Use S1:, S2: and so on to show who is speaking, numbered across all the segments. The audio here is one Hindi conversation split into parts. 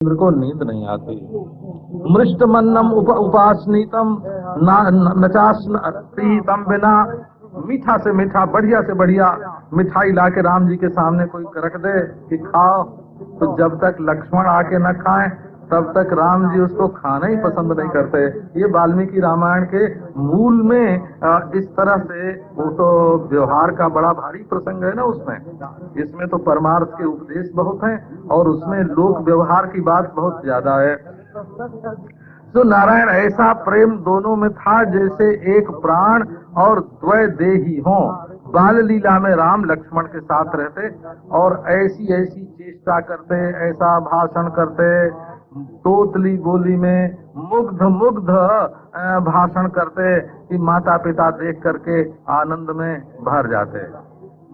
S1: इंद्र को नींद नहीं आती। मृष्टमन्नम उपासनीतम नचास्तीतम बिना, मीठा से मीठा, बढ़िया से बढ़िया मिठाई लाके राम जी के सामने कोई रख दे कि खाओ, तो जब तक लक्ष्मण आके न खाएं तब तक राम जी उसको खाना ही पसंद नहीं करते। ये वाल्मीकि रामायण के मूल में इस तरह से वो तो व्यवहार का बड़ा भारी प्रसंग है ना उसमें। इसमें तो परमार्थ के उपदेश बहुत हैं और उसमें लोक व्यवहार की बात बहुत ज्यादा है। तो नारायण ऐसा प्रेम दोनों में था जैसे एक प्राण और द्वय देही हों। बाल लीला में राम लक्ष्मण के साथ रहते और ऐसी ऐसी चेष्टा करते, ऐसा भाषण करते, तोतली बोली में मुग्ध मुग्ध भाषण करते कि माता पिता देख करके आनंद में भर जाते।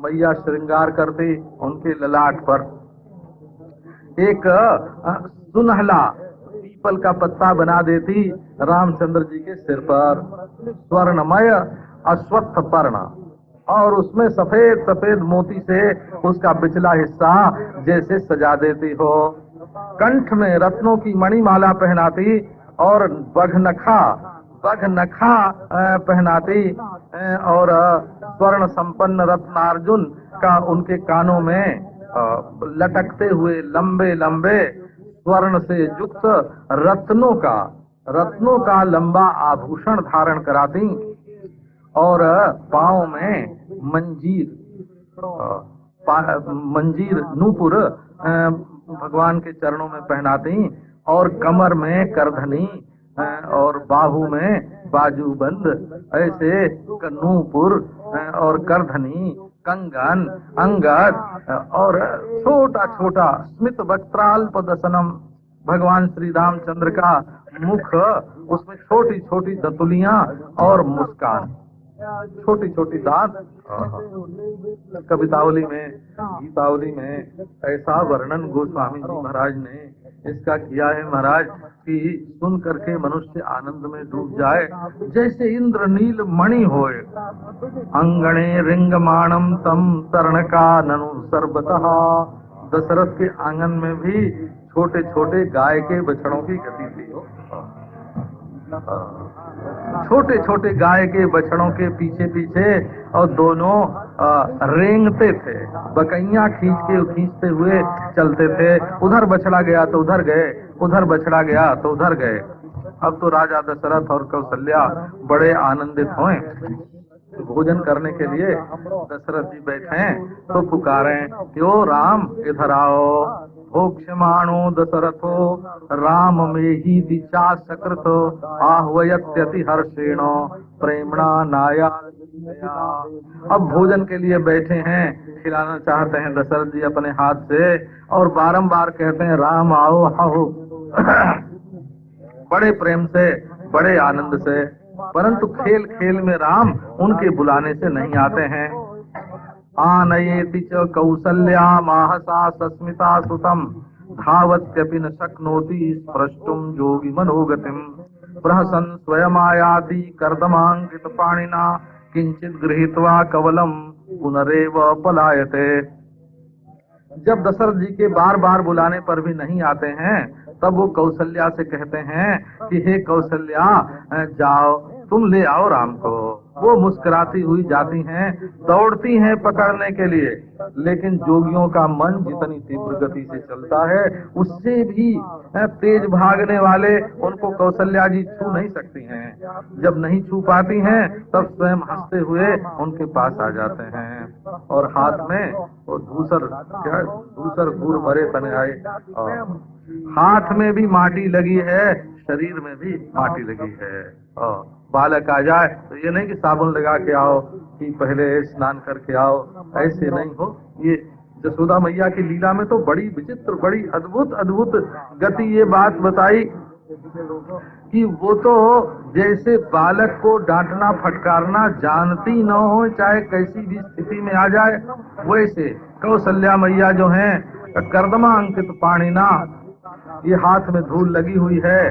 S1: मैया श्रृंगार करती उनके ललाट पर एक सुनहला पीपल का पत्ता बना देती रामचंद्र जी के सिर पर, स्वर्णमय अश्वत्थ पर्ण, और उसमें सफेद सफेद मोती से उसका पिछला हिस्सा जैसे सजा देती हो। कंठ में रत्नों की मणिमाला पहनाती और बघनखा पहनाती और स्वर्ण संपन्न रत्नार्जुन का उनके कानों में लटकते हुए लंबे लंबे स्वर्ण से युक्त रत्नों का लंबा आभूषण धारण कराती और पांव में मंजीर नूपुर भगवान के चरणों में पहनाती और कमर में करधनी और बाहु में बाजूबंद, ऐसे नूपुर और करधनी, कंगन, अंगद और छोटा छोटा स्मित वक्त्राल्प दशनम, भगवान श्री रामचंद्र का मुख, उसमें छोटी छोटी दतुलियां और मुस्कान, छोटी छोटी दांत। कवितावली में, गीतावली में ऐसा वर्णन गोस्वामी जी महाराज ने इसका किया है महाराज कि सुन करके मनुष्य आनंद में डूब जाए। जैसे इंद्र नील मणि होए, अंगणे रिंगमाणम तम तरण का ननु सर्वतः। दशरथ के आंगन में भी छोटे छोटे गाय के बछड़ों की गति थी। छोटे छोटे गाय के बछड़ों के पीछे पीछे और दोनों रेंगते थे, बकैया खींचते हुए चलते थे। उधर बछड़ा गया तो उधर गए, उधर बछड़ा गया तो उधर गए। अब तो राजा दशरथ और कौशल्या बड़े आनंदित हुए। भोजन करने के लिए दशरथ जी बैठे तो पुकारे, क्यों राम इधर आओ। भोक्ष्यमाणो दशरथो राम में ही दिशा सकृत आह्वयत्यति हर्षेण प्रेमणा नाया। अब भोजन के लिए बैठे हैं, खिलाना चाहते हैं दशरथ जी अपने हाथ से और बारंबार कहते हैं राम आओ आओ, बड़े प्रेम से, बड़े आनंद से। परंतु खेल खेल में राम उनके बुलाने से नहीं आते हैं। आनयेति च कौसल्या माहसा सस्मिता सुतम धावत्यपि न शक्नोति स्पृष्टुम योगी मनोगतिम प्रहसन स्वयमायाति कर्दमांकित पाणिना किंचित गृहीत्वा कवलम पुनरेव पलायते। जब दशरथ जी के बार बार बुलाने पर भी नहीं आते हैं तब वो कौशल्या से कहते हैं कि हे कौशल्या जाओ, तुम ले आओ राम को। वो मुस्कुराती हुई जाती हैं, दौड़ती हैं पकड़ने के लिए, लेकिन जोगियों का मन जितनी तीव्र गति से चलता है उससे भी तेज भागने वाले उनको कौशल्या जी छू नहीं सकती हैं। जब नहीं छू पाती हैं तब स्वयं हंसते हुए उनके पास आ जाते हैं और हाथ में वो दूसर दूर मरे तने आए, हाथ में भी माटी लगी है, शरीर में भी माटी लगी है। बालक आ जाए तो ये नहीं कि साबुन लगा के आओ कि पहले स्नान करके आओ, ऐसे नहीं हो। ये यशोदा मैया की लीला में तो बड़ी विचित्र, बड़ी अद्भुत अद्भुत गति ये बात बताई कि वो तो जैसे बालक को डांटना फटकारना जानती न हो, चाहे कैसी भी स्थिति में आ जाए, वैसे कौशल्या मैया जो हैं कर्दमा अंकित पाणिना, ये हाथ में धूल लगी हुई है,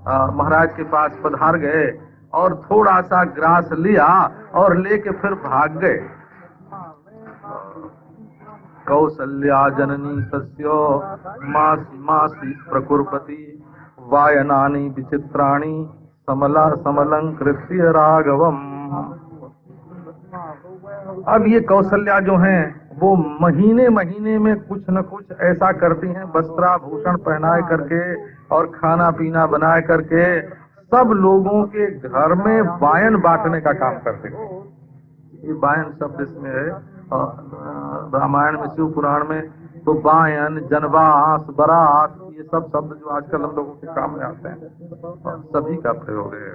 S1: महाराज के पास पधार गए और थोड़ा सा ग्रास लिया और लेके फिर भाग गए। कौसल्या जननी तस्यो मासी मासी प्रकुरपति वायनानि विचित्राणि समलंकृत्य राघवम। अब ये कौशल्या जो हैं वो महीने महीने में कुछ न कुछ ऐसा करती हैं, वस्त्राभूषण पहनाए करके और खाना पीना बनाए करके सब लोगों के घर में वायन बांटने का काम करते हैं। ये वायन शब्द इसमें है रामायण में, शिव पुराण में तो वायन, जनवास, बरात, ये सब शब्द जो आजकल हम लोगों के काम में आते हैं सभी का प्रयोग है।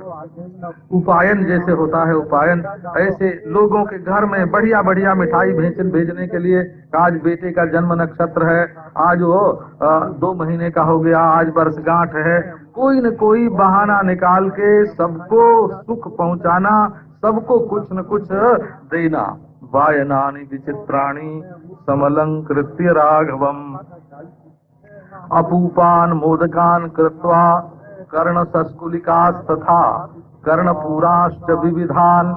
S1: उपायन जैसे होता है उपायन, ऐसे लोगों के घर में बढ़िया बढ़िया मिठाई भेजने के लिए, आज बेटे का जन्म नक्षत्र है, आज वो 2 महीने का हो गया, आज वर्षगांठ है, कोई न कोई बहाना निकाल के सबको सुख पहुंचाना, सबको कुछ न कुछ देना। वायनानि विचित्राणि समलंकृत्य राघवम अपूपान मोदकान कृत्वा कर्ण सस्कुलिकास्तथा कर्णपूराश्च विविधान।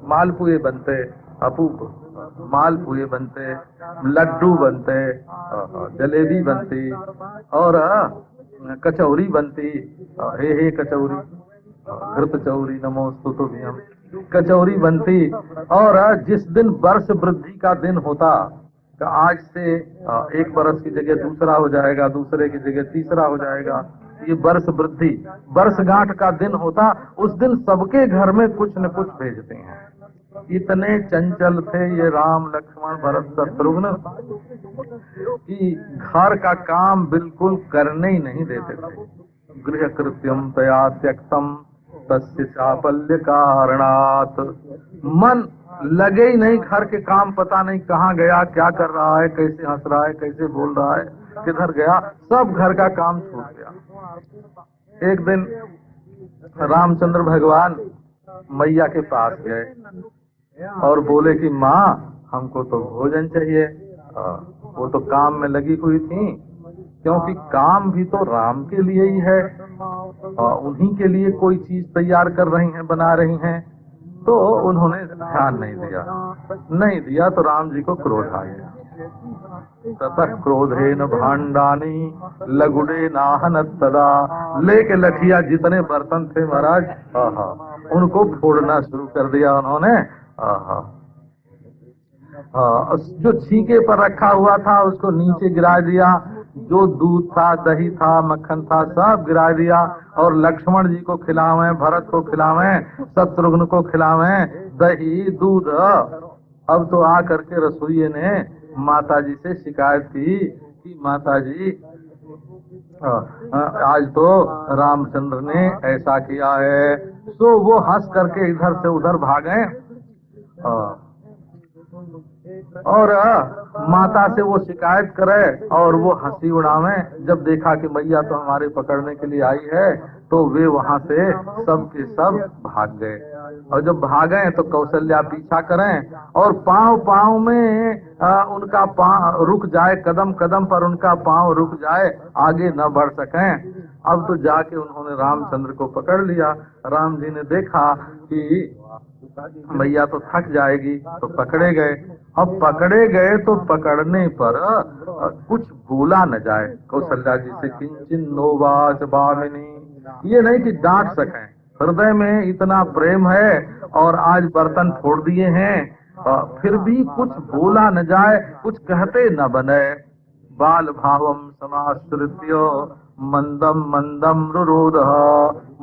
S1: मालपुए बनते, अपूप मालपुए बनते, लड्डू बनते, जलेबी बनती और कचौरी बनती। हे कचौरी, घृत चौरी नमोस्तु तुभ्यम, कचौरी बनती। और जिस दिन वर्ष वृद्धि का दिन होता, आज से 1 बरस की जगह दूसरा हो जाएगा, दूसरे की जगह तीसरा हो जाएगा, ये वर्ष वृद्धि, वर्षगांठ का दिन होता, उस दिन सबके घर में कुछ न कुछ भेजते हैं। इतने चंचल थे ये राम लक्ष्मण भरत शत्रुघ्न कि घर का काम बिल्कुल करने ही नहीं देते थे। गृह कृत्यम तया त्यक्तम तस्य चापल्य कारणात्, मन लगे ही नहीं, घर के काम पता नहीं कहाँ गया, क्या कर रहा है, कैसे हंस रहा है, कैसे बोल रहा है, किधर गया, सब घर का काम छूट गया। एक दिन रामचंद्र भगवान मैया के पास गए और बोले कि माँ हमको तो भोजन चाहिए। वो तो काम में लगी हुई थी, क्योंकि काम भी तो राम के लिए ही है, उन्हीं के लिए कोई चीज तैयार कर रही हैं, बना रही हैं, तो उन्होंने ध्यान नहीं दिया तो राम जी को क्रोध आ गया। ततः क्रोधेन भांडानी लगुड़े नाहन तदा, लेके लठिया जितने बर्तन थे महाराज उनको फोड़ना शुरू कर दिया उन्होंने। जो छीके पर रखा हुआ था उसको नीचे गिरा दिया, जो दूध था, दही था, मक्खन था, सब गिरा दिया और लक्ष्मण जी को खिलावें, भरत को खिलावें, शत्रुघ्न को खिलावें दही दूध। अब तो आ करके रसोइये ने माता जी से शिकायत की कि माता जी आज तो रामचंद्र ने ऐसा किया है। तो वो हंस करके इधर से उधर भागे और माता से वो शिकायत करे और वो हंसी उड़ावे। जब देखा कि मैया तो हमारे पकड़ने के लिए आई है तो वे वहाँ से सब के सब भाग गए। और जब भागे तो कौशल्या पीछा करें और पाँव में उनका पाँव रुक जाए, कदम कदम पर उनका पाँव रुक जाए, आगे न बढ़ सकें। अब तो जाके उन्होंने रामचंद्र को पकड़ लिया। राम जी ने देखा कि मैया तो थक जाएगी तो पकड़े गए। अब पकड़े गए तो पकड़ने पर कुछ बोला न जाए कौशल्या जी से, किंचिन नोवाच भामिनी, ये नहीं कि डांट सकें, हृदय में इतना प्रेम है और आज बर्तन फोड़ दिए हैं फिर भी कुछ बोला न जाए, कुछ कहते न बने। बाल भावम समाश्रित्य मंदम मंदम रुरोध,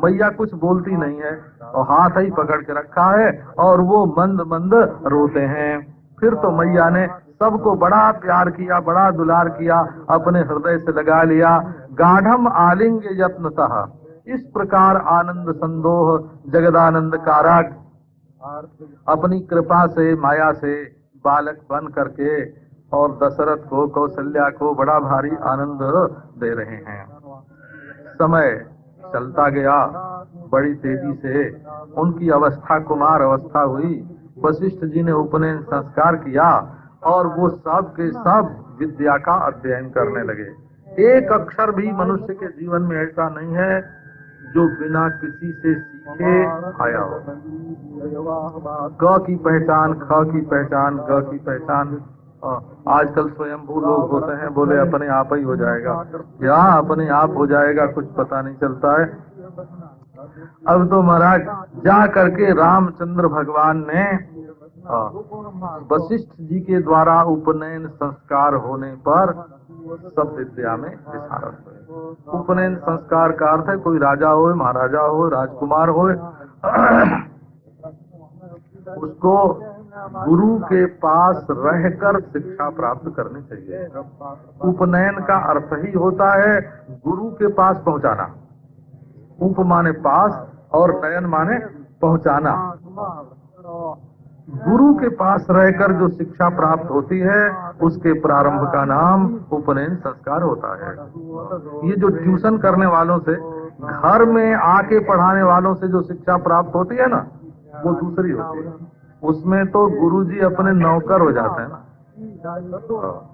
S1: मैया कुछ बोलती नहीं है और हाथ ही पकड़ के रखा है और वो मंद मंद रोते हैं। फिर तो मैया ने सबको बड़ा प्यार किया, बड़ा दुलार किया, अपने हृदय से लगा लिया। गाढ़म आलिंग यत्नतः, इस प्रकार आनंद संदोह जगदानंद काराग अपनी कृपा से माया से बालक बन करके और दशरथ को, कौशल्या को बड़ा भारी आनंद दे रहे हैं। समय चलता गया, बड़ी तेजी से उनकी अवस्था कुमार अवस्था हुई। वशिष्ठ जी ने उपनयन संस्कार किया और वो सब के सब विद्या का अध्ययन करने लगे। एक अक्षर भी मनुष्य के जीवन में ऐसा नहीं है जो बिना किसी से सीखे आया हो। क की पहचान, ख की पहचान, ग की पहचान। आजकल स्वयंभू लोग होते हैं, बोले अपने आप ही हो जाएगा। क्या अपने आप हो जाएगा, कुछ पता नहीं चलता है। अब तो महाराज जा करके रामचंद्र भगवान ने वशिष्ठ जी के द्वारा उपनयन संस्कार होने पर सब विद्या में विशारद हुए। उपनयन संस्कार का अर्थ है कोई राजा हो, महाराजा हो, राजकुमार हो, उसको गुरु के पास रहकर शिक्षा प्राप्त करनी चाहिए। उपनयन का अर्थ ही होता है गुरु के पास पहुंचाना। उप माने पास और नयन माने पहुंचाना। गुरु के पास रहकर जो शिक्षा प्राप्त होती है उसके प्रारंभ का नाम उपनयन संस्कार होता है। ये जो ट्यूशन करने वालों से, घर में आके पढ़ाने वालों से जो शिक्षा प्राप्त होती है ना, वो दूसरी होती है। उसमें तो गुरुजी अपने नौकर हो जाते हैं ना।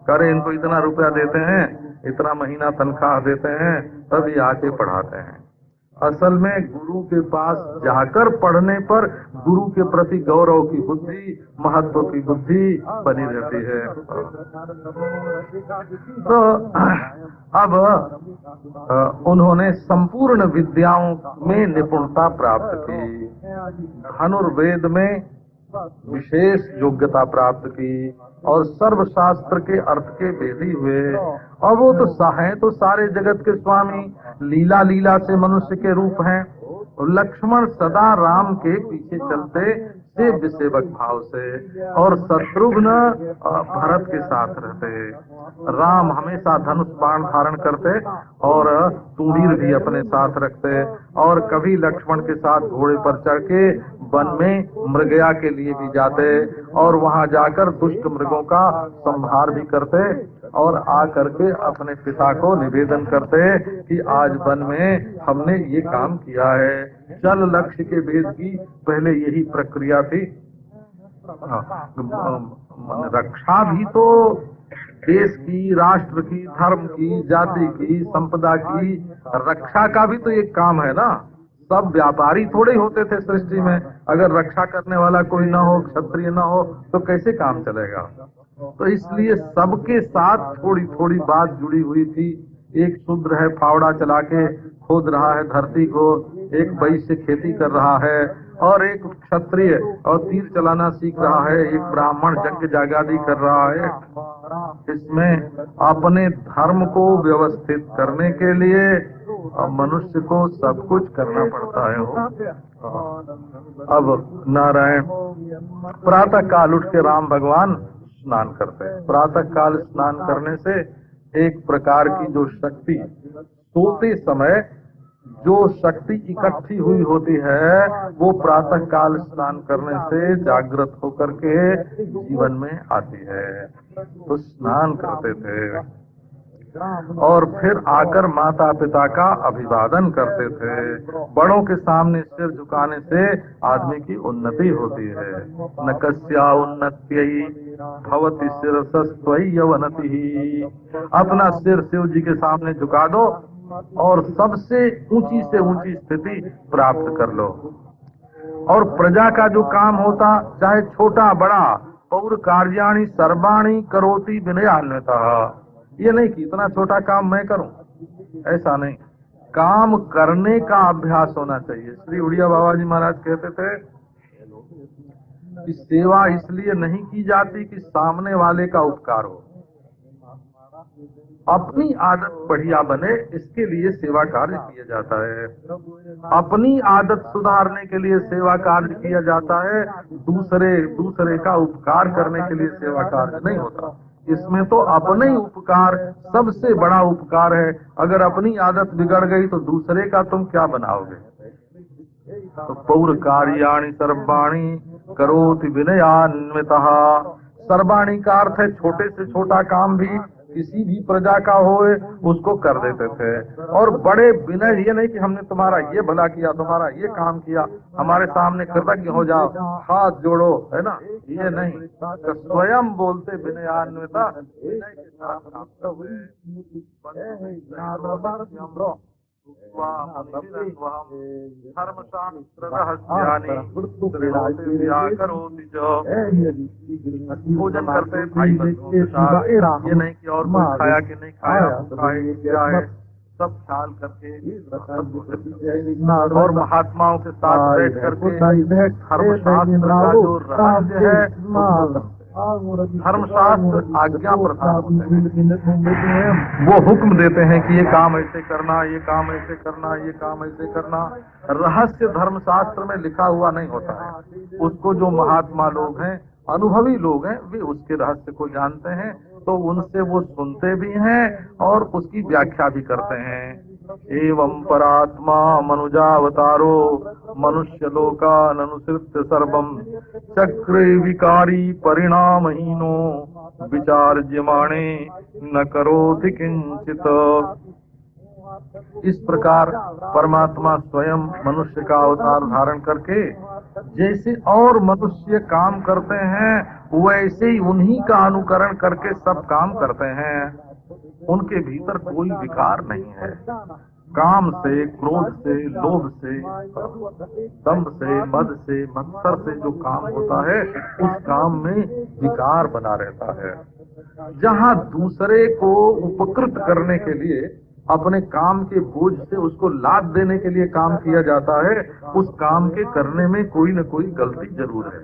S1: करे इनको इतना रुपया देते हैं, इतना महीना तनख्वाह देते हैं, तभी आके पढ़ाते हैं। असल में गुरु के पास जाकर पढ़ने पर गुरु के प्रति गौरव की बुद्धि, महत्व की बुद्धि बनी रहती है। तो अब उन्होंने संपूर्ण विद्याओं में निपुणता प्राप्त की। धनुर्वेद में विशेष योग्यता प्राप्त की और सर्वशास्त्र के अर्थ के वेदी हुए। और वो तो हैं तो सारे जगत के स्वामी, लीला लीला से मनुष्य के रूप हैं। लक्ष्मण सदा राम के पीछे चलते सेव्य सेवक भाव से, और शत्रुघ्न भरत के साथ रहते। राम हमेशा धनुष बाण धारण करते और तुड़ीर भी अपने साथ रखते, और कभी लक्ष्मण के साथ घोड़े पर चढ़ के वन में मृगया के लिए भी जाते और वहां जाकर दुष्ट मृगों का संहार भी करते और आ करके अपने पिता को निवेदन करते कि आज वन में हमने ये काम किया है। चल लक्ष्य के भेद की पहले यही प्रक्रिया थी। रक्षा भी तो देश की, राष्ट्र की, धर्म की, जाति की, संपदा की रक्षा का भी तो एक काम है ना। सब व्यापारी थोड़े होते थे सृष्टि में। अगर रक्षा करने वाला कोई न हो, क्षत्रिय न हो, तो कैसे काम चलेगा। तो इसलिए सबके साथ थोड़ी थोड़ी बात जुड़ी हुई थी। एक शूद्र है, फावड़ा चला के खोद रहा है धरती को, एक वैश्य खेती कर रहा है, और एक क्षत्रिय और तीर चलाना सीख रहा है, एक ब्राह्मण जंग जागादी कर रहा है। इसमें अपने धर्म को व्यवस्थित करने के लिए मनुष्य को सब कुछ करना पड़ता है। अब नारायण प्रातः काल उठ के राम भगवान स्नान करते हैं। प्रातः काल स्नान करने से एक प्रकार की जो शक्ति, सोते समय जो शक्ति इकट्ठी हुई होती है, वो प्रातः काल स्नान करने से जागृत होकर के जीवन में आती है। तो स्नान करते थे और फिर आकर माता पिता का अभिवादन करते थे। बड़ों के सामने सिर झुकाने से आदमी की उन्नति होती है। न कस्या उन्नत्यै भवति शिरसस्त्वयि यवनतिः। अपना सिर शिव जी के सामने झुका दो और सबसे ऊंची से ऊंची स्थिति प्राप्त कर लो। और प्रजा का जो काम होता, चाहे छोटा बड़ा, पौर कार्याणि सर्वाणि करोति विनयान्वितः। ये नहीं कि इतना छोटा काम मैं करूं, ऐसा नहीं। काम करने का अभ्यास होना चाहिए। श्री उड़िया बाबा जी महाराज कहते थे कि सेवा इसलिए नहीं की जाती कि सामने वाले का उपकार हो। अपनी आदत बढ़िया बने, इसके लिए सेवा कार्य किया जाता है। अपनी आदत सुधारने के लिए सेवा कार्य किया जाता है। दूसरे का उपकार करने के लिए सेवा कार्य नहीं होता। इसमें तो अपने ही उपकार सबसे बड़ा उपकार है। अगर अपनी आदत बिगड़ गई तो दूसरे का तुम क्या बनाओगे। तो पौर कार्याणि सर्वाणि करोति विनयान्वितः। सर्वाणि का अर्थ है छोटे से छोटा काम भी किसी भी प्रजा का होए उसको कर देते थे। और बड़े विनय, ये नहीं कि हमने तुम्हारा ये भला किया, तुम्हारा ये काम किया, हमारे सामने कृतज्ञ हो जाओ, हाथ जोड़ो, है ना, ये नहीं। तो स्वयं बोलते विनयान्विता, विनय के साथ धर्मशास्त्र रहस्यानि व्याकरोति च। भोजन करते भाई बंधुओं के साथ, ये नहीं कि और कोई खाया कि नहीं खाया, क्या है सब ख्याल करके और महात्माओं के साथ बैठ करके धर्मशास्त्र का जो रहस्य है, धर्मशास्त्र आज्ञा प्रदान होते हैं, वो हुक्म देते हैं कि ये काम ऐसे करना, ये काम ऐसे करना, ये काम ऐसे करना। रहस्य धर्मशास्त्र में लिखा हुआ नहीं होता है, उसको जो महात्मा लोग हैं, अनुभवी लोग हैं, वे उसके रहस्य को जानते हैं, तो उनसे वो सुनते भी हैं और उसकी व्याख्या भी करते हैं। एवं परात्मा मनुजावतारो मनुष्य लोकाननुसृत्य सर्वम चक्रे विकारी परिणामहीनो विचार्यमाणे न करोति किंचित। इस प्रकार परमात्मा स्वयं मनुष्य का अवतार धारण करके जैसे और मनुष्य काम करते हैं, वैसे ही उन्हीं का अनुकरण करके सब काम करते हैं। उनके भीतर कोई विकार नहीं है। काम से, क्रोध से, लोभ से, दंभ से, मद से, मत्सर से जो काम होता है, उस काम में विकार बना रहता है। जहाँ दूसरे को उपकृत करने के लिए, अपने काम के बोझ से उसको लाभ देने के लिए काम किया जाता है, उस काम के करने में कोई न कोई गलती जरूर है।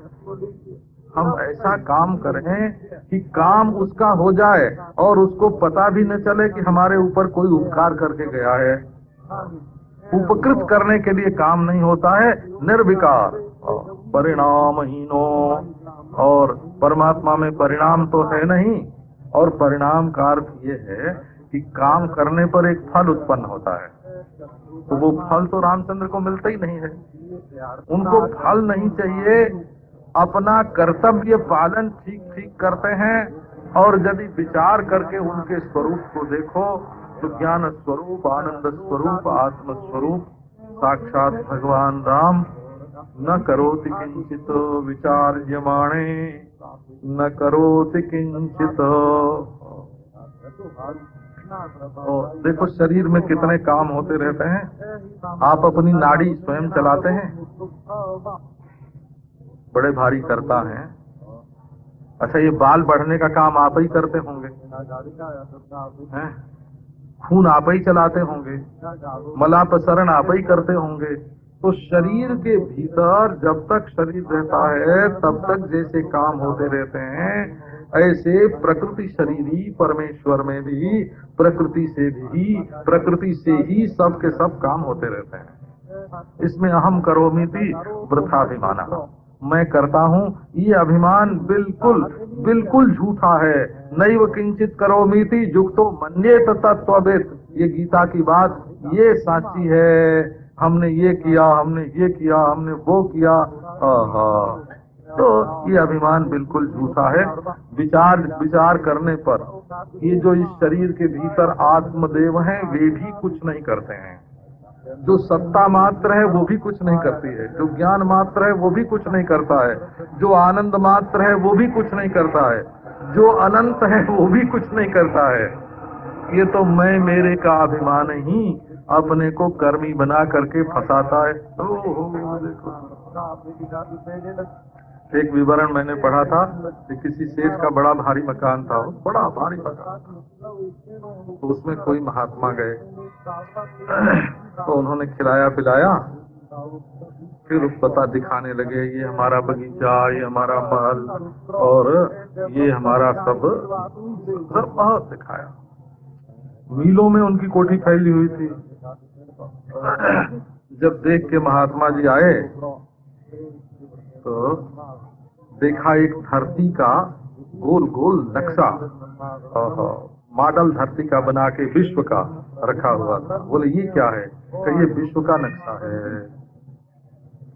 S1: हम ऐसा काम करें कि काम उसका हो जाए और उसको पता भी न चले कि हमारे ऊपर कोई उपकार करके गया है। उपकृत करने के लिए काम नहीं होता है, निर्विकार परिणामहीनो। और परमात्मा में परिणाम तो है नहीं, और परिणाम का अर्थ ये है कि काम करने पर एक फल उत्पन्न होता है, तो वो फल तो रामचंद्र को मिलता ही नहीं है। उनको फल नहीं चाहिए, अपना कर्तव्य पालन ठीक ठीक करते हैं। और यदि विचार करके उनके स्वरूप को देखो तो ज्ञान स्वरूप, आनंद स्वरूप, आत्म स्वरूप साक्षात भगवान राम न करोति किंचित विचार्यमाणे न करोति किंचित। तो देखो शरीर में कितने काम होते रहते हैं। आप अपनी नाड़ी स्वयं चलाते हैं, बड़े भारी करता है। अच्छा, ये बाल बढ़ने का काम आप ही करते होंगे, हैं? खून आप ही चलाते होंगे, मलापसरण आप ही करते होंगे। तो शरीर के भीतर जब तक शरीर रहता है तब तक जैसे काम होते रहते हैं, ऐसे प्रकृति शरीरी परमेश्वर में भी प्रकृति से ही सब के सब काम होते रहते हैं। इसमें अहम करोमीति वृथाभिमानः, मैं करता हूँ, ये अभिमान बिल्कुल बिल्कुल झूठा है। नैव किंचित करोमीति युक्तो मन्येत तत्त्ववित्, ये गीता की बात ये साची है। हमने ये किया, हमने ये किया, हमने वो किया, तो ये अभिमान बिल्कुल झूठा है। विचार करने पर ये जो इस शरीर के भीतर आत्मदेव हैं, वे भी कुछ नहीं करते हैं। जो सत्ता मात्र है वो भी कुछ नहीं करती है, जो ज्ञान मात्र है वो भी कुछ नहीं करता है, जो आनंद मात्र है वो भी कुछ नहीं करता है, जो अनंत है वो भी कुछ नहीं करता है। ये तो मैं मेरे का अभिमान ही अपने को कर्मी बना करके फंसाता है। देखो, एक विवरण मैंने पढ़ा था कि किसी सेठ का बड़ा भारी मकान था, बड़ा भारी मकान, तो उसमें कोई महात्मा गए, तो उन्होंने खिलाया पिलाया, फिर पता दिखाने लगे, ये हमारा बगीचा, ये हमारा महल और ये हमारा सब बहुत दिखाया। मीलों में उनकी कोठी फैली हुई थी। जब देख के महात्मा जी आए तो देखा एक धरती का गोल गोल नक्शा, मॉडल धरती का बना के विश्व का रखा हुआ था। बोले ये क्या है? कि ये विश्व का नक्शा है।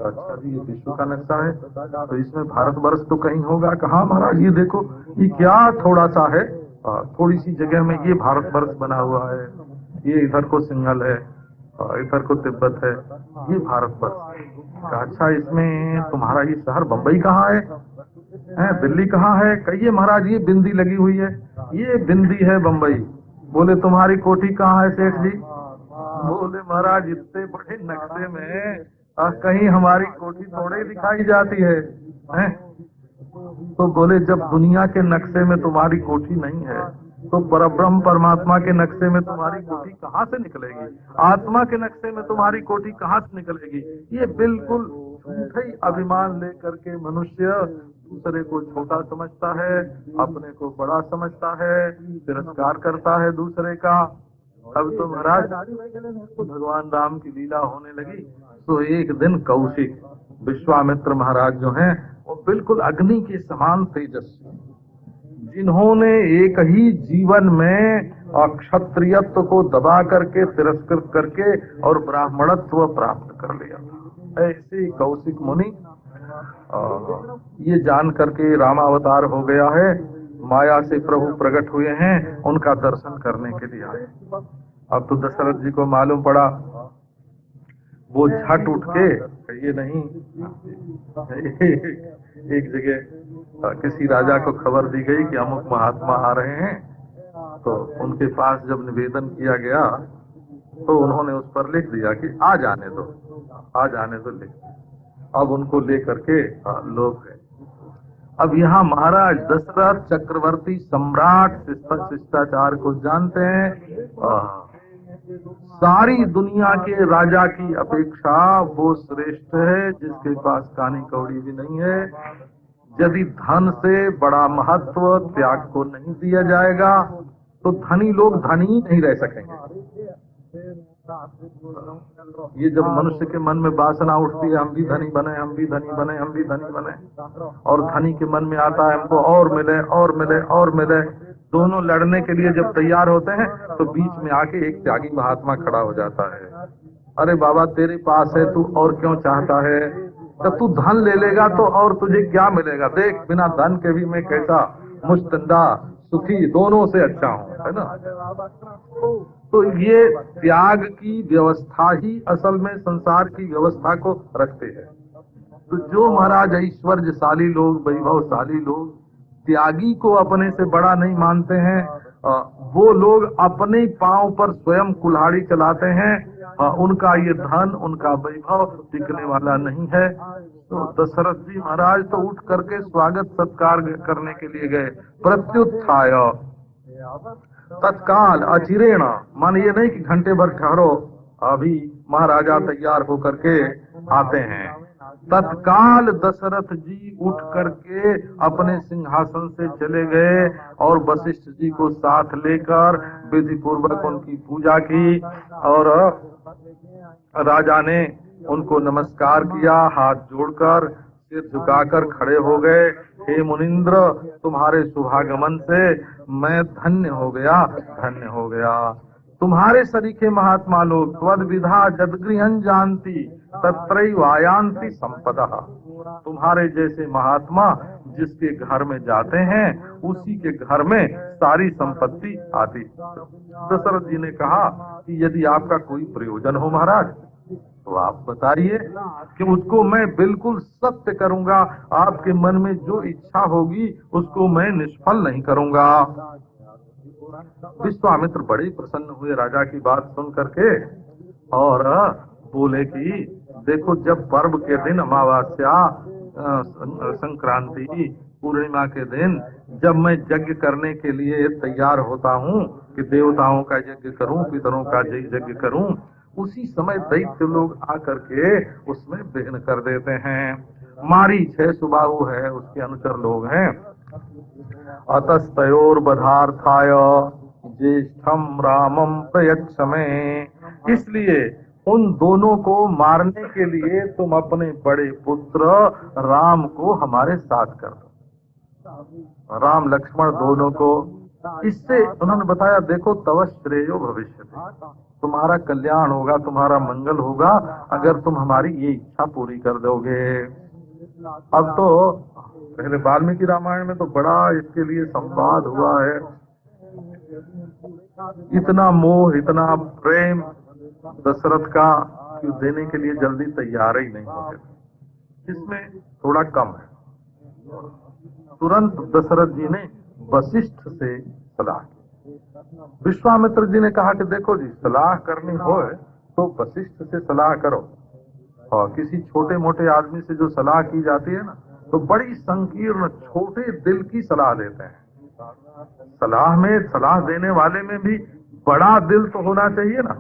S1: अच्छा जी, ये विश्व का नक्शा है, तो इसमें भारतवर्ष तो कहीं होगा? कहाँ महाराज, ये देखो ये क्या थोड़ा सा है, थोड़ी सी जगह में ये भारतवर्ष बना हुआ है, ये इधर को सिंहल है, इधर को तिब्बत है, ये भारतवर्ष। अच्छा, इसमें तुम्हारा ये शहर बम्बई कहाँ है? दिल्ली कहाँ है? कहिए महाराज ये बिंदी लगी हुई है, ये बिंदी है बम्बई। बोले तुम्हारी कोठी कहाँ है सेठ जी? बोले महाराज इतने बड़े नक्शे में कहीं हमारी कोठी थोड़े ही दिखाई जाती है, हैं? तो बोले जब दुनिया के नक्शे में तुम्हारी कोठी नहीं है तो परब्रह्म परमात्मा के नक्शे में तुम्हारी कोठी कहाँ से निकलेगी? आत्मा के नक्शे में तुम्हारी कोठी कहाँ से निकलेगी? ये बिल्कुल झूठा ही अभिमान लेकर के मनुष्य दूसरे को छोटा समझता है, अपने को बड़ा समझता है, तिरस्कार करता है दूसरे का। अब तो महाराज भगवान राम की लीला होने लगी तो एक दिन कौशिक विश्वामित्र महाराज जो हैं वो बिल्कुल अग्नि के समान तेजस्वी, जिन्होंने एक ही जीवन में क्षत्रियत्व को दबा करके तिरस्कृत करके और ब्राह्मणत्व प्राप्त कर लिया, ऐसे कौशिक मुनि ये जान करके रामावतार हो गया है, माया से प्रभु प्रकट हुए हैं, उनका दर्शन करने के लिए आए। अब तो दशरथ जी को मालूम पड़ा, वो झट उठ के ये नहीं एक जगह किसी राजा को खबर दी गई कि अमुक महात्मा आ रहे हैं, तो उनके पास जब निवेदन किया गया तो उन्होंने उस पर लिख दिया कि आ जाने दो, आ जाने दो लिख। अब उनको लेकर के लोग गए। अब यहाँ महाराज दशरथ चक्रवर्ती सम्राट शिष्टाचार को जानते हैं, सारी दुनिया के राजा की अपेक्षा वो श्रेष्ठ है जिसके पास कानी कौड़ी भी नहीं है। यदि धन से बड़ा महत्व त्याग को नहीं दिया जाएगा तो धनी लोग धनी ही नहीं रह सकेंगे। ये जब मनुष्य के मन में वासना उठती है हम भी धनी बने, हम भी धनी बने, हम भी धनी बने, और धनी के मन में आता है हमको और मिले और मिले और मिले, दोनों लड़ने के लिए जब तैयार होते हैं तो बीच में आके एक त्यागी महात्मा खड़ा हो जाता है। अरे बाबा तेरे पास है, तू और क्यों चाहता है? जब तू धन ले लेगा तो और तुझे क्या मिलेगा? देख बिना धन के भी मैं कैसा मुस्तंदा सुखी दोनों से अच्छा हूँ, है ना। तो ये त्याग की व्यवस्था ही असल में संसार की व्यवस्था को रखते हैं। तो जो महाराज ऐश्वर्यशाली लोग, वैभवशाली लोग त्यागी को अपने से बड़ा नहीं मानते हैं, वो लोग अपने पांव पर स्वयं कुल्हाड़ी चलाते हैं, उनका ये धन उनका वैभव टिकने वाला नहीं है। तो दशरथ जी महाराज तो उठ करके स्वागत सत्कार करने के लिए गए। प्रत्युत्थाय तत्काल अचिरेण, मान ये नहीं कि घंटे भर ठहरो, अभी महाराजा तैयार होकर के आते हैं। तत्काल दशरथ जी उठ करके अपने सिंहासन से चले गए और वशिष्ठ जी को साथ लेकर विधि पूर्वक उनकी पूजा की और राजा ने उनको नमस्कार किया, हाथ जोड़कर सिर झुकाकर खड़े हो गए। हे मुनिंद्र, तुम्हारे शुभागमन से मैं धन्य हो गया, धन्य हो गया। तुम्हारे सरीखे महात्मा लोग त्वद विधा जदगृहं जानती तत्रैवायान्ति संपदा, तुम्हारे जैसे महात्मा जिसके घर में जाते हैं उसी के घर में सारी संपत्ति आती। दशरथ जी ने कहा कि यदि आपका कोई प्रयोजन हो महाराज तो आप बताइए कि उसको मैं बिल्कुल सत्य करूंगा, आपके मन में जो इच्छा होगी उसको मैं निष्फल नहीं करूंगा। विश्वामित्र बड़े प्रसन्न हुए राजा की बात सुन करके और बोले कि देखो, जब पर्व के दिन अमावस्या, संक्रांति, पूर्णिमा के दिन जब मैं यज्ञ करने के लिए तैयार होता हूँ कि देवताओं का यज्ञ करूँ, पितरों का यज्ञ करूँ, उसी समय दैत्य लोग आकर के उसमें विघ्न कर देते हैं। मारीच है, सुबाहु है, उसके अनुचर लोग हैं। अतस्तयोर बधार्थाय ज्येष्ठम रामम प्रयच्छमे, इसलिए उन दोनों को मारने के लिए तुम अपने बड़े पुत्र राम को हमारे साथ कर दो। राम लक्ष्मण दोनों को, इससे उन्होंने बताया देखो तव श्रेयो भविष्यति, तुम्हारा कल्याण होगा, तुम्हारा मंगल होगा अगर तुम हमारी ये इच्छा पूरी कर दोगे। अब तो पहले वाल्मीकि रामायण में तो बड़ा इसके लिए संवाद हुआ है, इतना मोह इतना प्रेम दशरथ का कि देने के लिए जल्दी तैयार ही नहीं होते। इसमें थोड़ा कम है। तुरंत दशरथ जी ने वशिष्ठ से सलाह की। विश्वामित्र जी ने कहा कि देखो जी, सलाह करनी हो तो वशिष्ठ से सलाह करो। और किसी छोटे मोटे आदमी से जो सलाह की जाती है ना, तो बड़ी संकीर्ण छोटे दिल की सलाह देते हैं। सलाह देने वाले में भी बड़ा दिल तो होना चाहिए ना।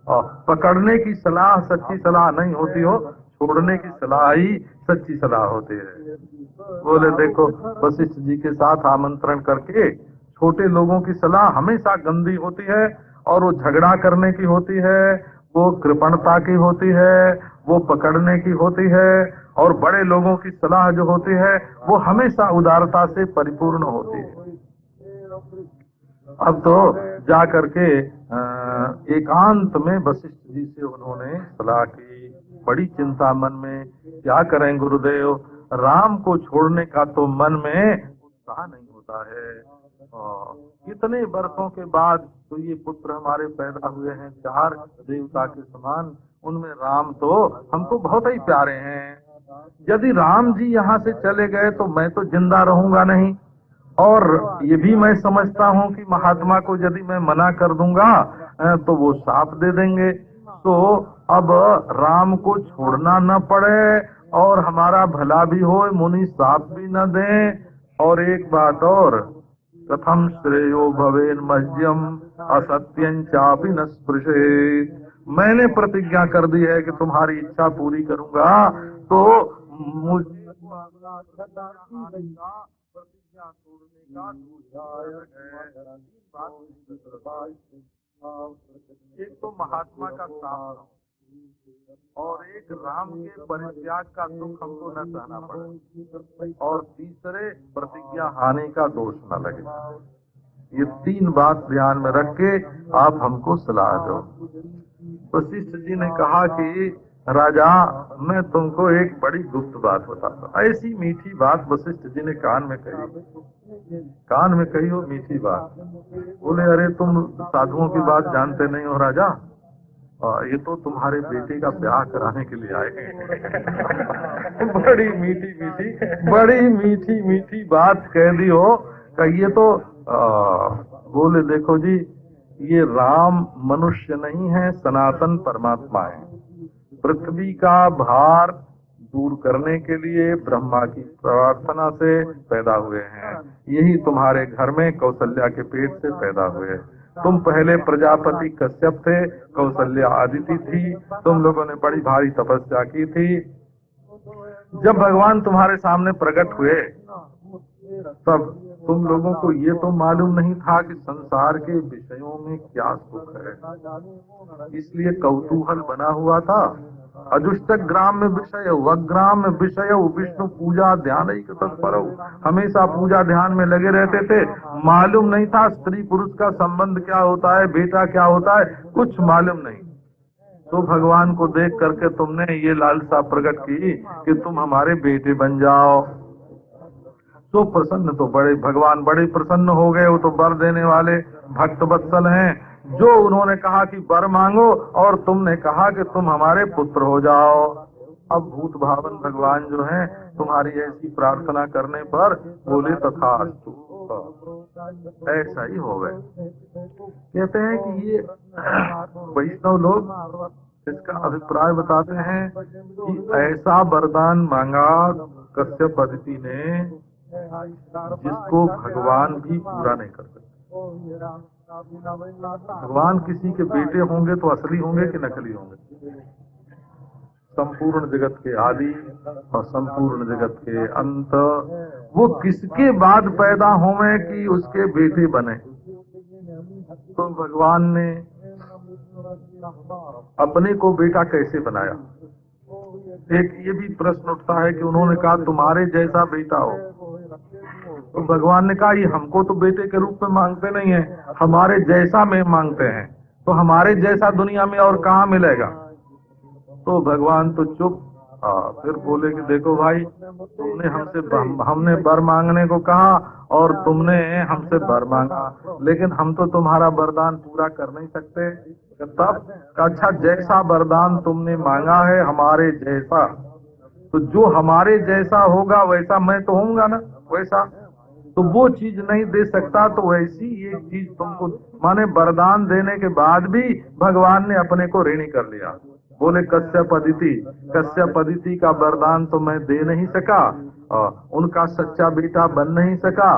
S1: और पकड़ने की सलाह सच्ची सलाह नहीं होती हो, छोड़ने की सलाह ही सच्ची सलाह होती है। बोले देखो, वशिष्ठ जी के साथ आमंत्रण करके छोटे लोगों की सलाह हमेशा गंदी होती है, और वो झगड़ा करने की होती है, वो कृपणता की होती है, वो पकड़ने की होती है। और बड़े लोगों की सलाह जो होती है वो हमेशा उदारता से परिपूर्ण होती है। अब तो जा करके एकांत में वशिष्ठ जी से उन्होंने सलाह की। बड़ी चिंता मन में, क्या करें गुरुदेव, राम को छोड़ने का तो मन में उत्साह नहीं होता है। इतने वर्षों के बाद तो ये पुत्र हमारे पैदा हुए हैं, 4 देवता के समान, उनमें राम तो हमको बहुत ही प्यारे हैं। यदि राम जी यहाँ से चले गए तो मैं तो जिंदा रहूंगा नहीं। और ये भी मैं समझता हूँ कि महात्मा को यदि मैं मना कर दूंगा तो वो शाप दे देंगे। तो अब राम को छोड़ना न पड़े और हमारा भला भी हो, मुनि शाप भी न दें। और एक बात और, कथम श्रेयो भवेन मह्यम असत्यं चापि न स्पृशेत्। मैंने प्रतिज्ञा कर दी है कि तुम्हारी इच्छा पूरी करूंगा, तो प्रतिज्ञा तोड़ने का एक तो महात्मा का साथ और एक राम के परित्याग का दुख हमको न सहना पड़े, और तीसरे प्रतिज्ञा हानि का दोष न लगे। ये 3 बात ध्यान में रख के आप हमको सलाह दो। वशिष्ठ जी ने कहा कि राजा, मैं तुमको एक बड़ी गुप्त बात बताता हूँ। ऐसी मीठी बात वशिष्ठ जी ने कान में कही हो मीठी बात। बोले, अरे तुम साधुओं की बात जानते नहीं हो राजा, ये तो तुम्हारे बेटे का ब्याह कराने के लिए आए हैं। बड़ी मीठी बात कह दी हो। ये तो बोले देखो जी, ये राम मनुष्य नहीं है, सनातन परमात्मा है। पृथ्वी का भार दूर करने के लिए ब्रह्मा की प्रार्थना से पैदा हुए हैं। यही तुम्हारे घर में कौशल्या के पेट से पैदा हुए। तुम पहले प्रजापति कश्यप थे, कौशल्या आदिति थी। तुम लोगों ने बड़ी भारी तपस्या की थी। जब भगवान तुम्हारे सामने प्रकट हुए तब तुम लोगों को ये तो मालूम नहीं था कि संसार के विषयों में क्या सुख है, इसलिए कौतूहल बना हुआ था। अजुष्टक ग्राम में विषय, वग्राम में विषय, विष्णु पूजा ध्यान ही तत्पर, हमेशा पूजा ध्यान में लगे रहते थे। मालूम नहीं था स्त्री पुरुष का संबंध क्या होता है, बेटा क्या होता है, कुछ मालूम नहीं। तो भगवान को देख करके तुमने ये लालसा प्रकट की कि तुम हमारे बेटे बन जाओ। तो प्रसन्न तो भगवान बड़े प्रसन्न हो गए। वो तो वर देने वाले भक्त वत्सल हैं। जो उन्होंने कहा कि वर मांगो, और तुमने कहा कि तुम हमारे पुत्र हो जाओ। अब भूत भावन भगवान जो हैं, तुम्हारी ऐसी प्रार्थना करने पर बोले तथास्तु, ऐसा ही हो गए। कहते हैं कि ये वैष्णव लोग इसका अभिप्राय बताते हैं कि ऐसा वरदान मांगा कश्यप आदिति ने जिसको भगवान भी पूरा नहीं कर सकते। भगवान किसी के बेटे होंगे तो असली होंगे कि नकली होंगे? संपूर्ण जगत के आदि और संपूर्ण जगत के अंत, वो किसके बाद पैदा होवे कि उसके बेटे बने? तो भगवान ने अपने को बेटा कैसे बनाया? एक ये भी प्रश्न उठता है कि उन्होंने कहा तुम्हारे जैसा बेटा हो, तो भगवान ने कहा ये हमको तो बेटे के रूप में मांगते नहीं है, हमारे जैसा में मांगते हैं। तो हमारे जैसा दुनिया में और कहाँ मिलेगा? तो भगवान तो चुप। फिर बोले कि देखो भाई, तुमने हमने वर मांगने को कहा और तुमने हमसे वर मांगा, लेकिन हम तो तुम्हारा वरदान पूरा कर नहीं सकते। तब अच्छा, जैसा वरदान तुमने मांगा है हमारे जैसा, तो जो हमारे जैसा होगा वैसा मैं तो होऊंगा ना, वैसा तो वो चीज नहीं दे सकता। तो वैसी एक चीज तुमको माने वरदान देने के बाद भी भगवान ने अपने को ऋणी कर लिया। बोले कश्यप अदिति का वरदान तो मैं दे नहीं सका, उनका सच्चा बेटा बन नहीं सका,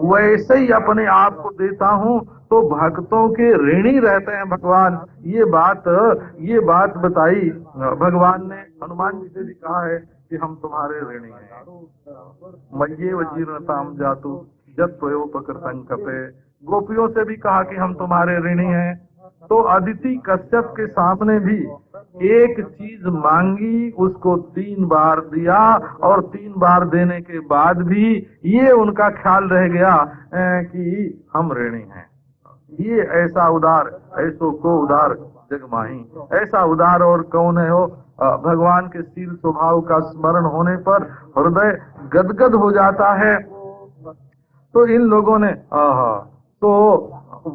S1: वैसे ही अपने आप को देता हूँ तो भक्तों के ऋणी रहते हैं भगवान। ये बात बताई भगवान ने। हनुमान जी से भी कहा है कि हम तुम्हारे ऋणी हैं। मय्येव जीर्णताम जातु यत्त्वयोपकृतं कपे। गोपियों से भी कहा कि हम तुम्हारे ऋणी हैं। तो अदिति कश्यप के सामने भी एक चीज मांगी, उसको 3 बार दिया, और 3 बार देने के बाद भी ये उनका ख्याल रह गया कि हम ऋणी हैं। ये ऐसा उदार, ऐसो को उदार जग माही। ऐसा उदार और कौन है हो। भगवान के शील स्वभाव का स्मरण होने पर हृदय गदगद हो जाता है। तो इन लोगों ने तो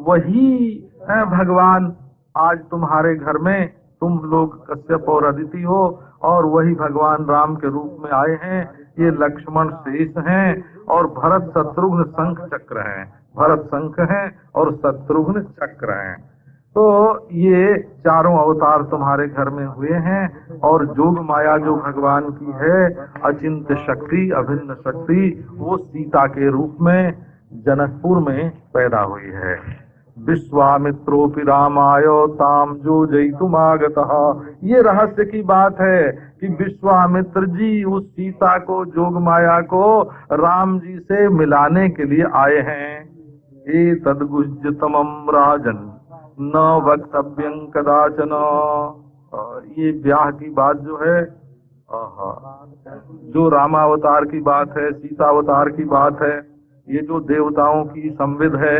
S1: वही भगवान आज तुम्हारे घर में, तुम लोग कश्यप और अदिति हो, और वही भगवान राम के रूप में आए हैं। ये लक्ष्मण शेष हैं और भरत शत्रुघ्न शंख चक्र हैं। भरत शंख हैं और शत्रुघ्न चक्र हैं। तो ये चारों अवतार तुम्हारे घर में हुए हैं। और जोग माया जो भगवान की है, अचिंत्य शक्ति, अभिन्न शक्ति, वो सीता के रूप में जनकपुर में पैदा हुई है। विश्वामित्रोपि रामायो ताम जो जयितुमागतः। ये रहस्य की बात है कि विश्वामित्र जी उस सीता को, जोग माया को राम जी से मिलाने के लिए आए हैं। ए तद्गुज्यतमं राजन न वक्तव्यं कदाचन। ये ब्याह की बात जो है, जो रामावतार की बात है, सीतावतार की बात है, ये जो देवताओं की संविद है,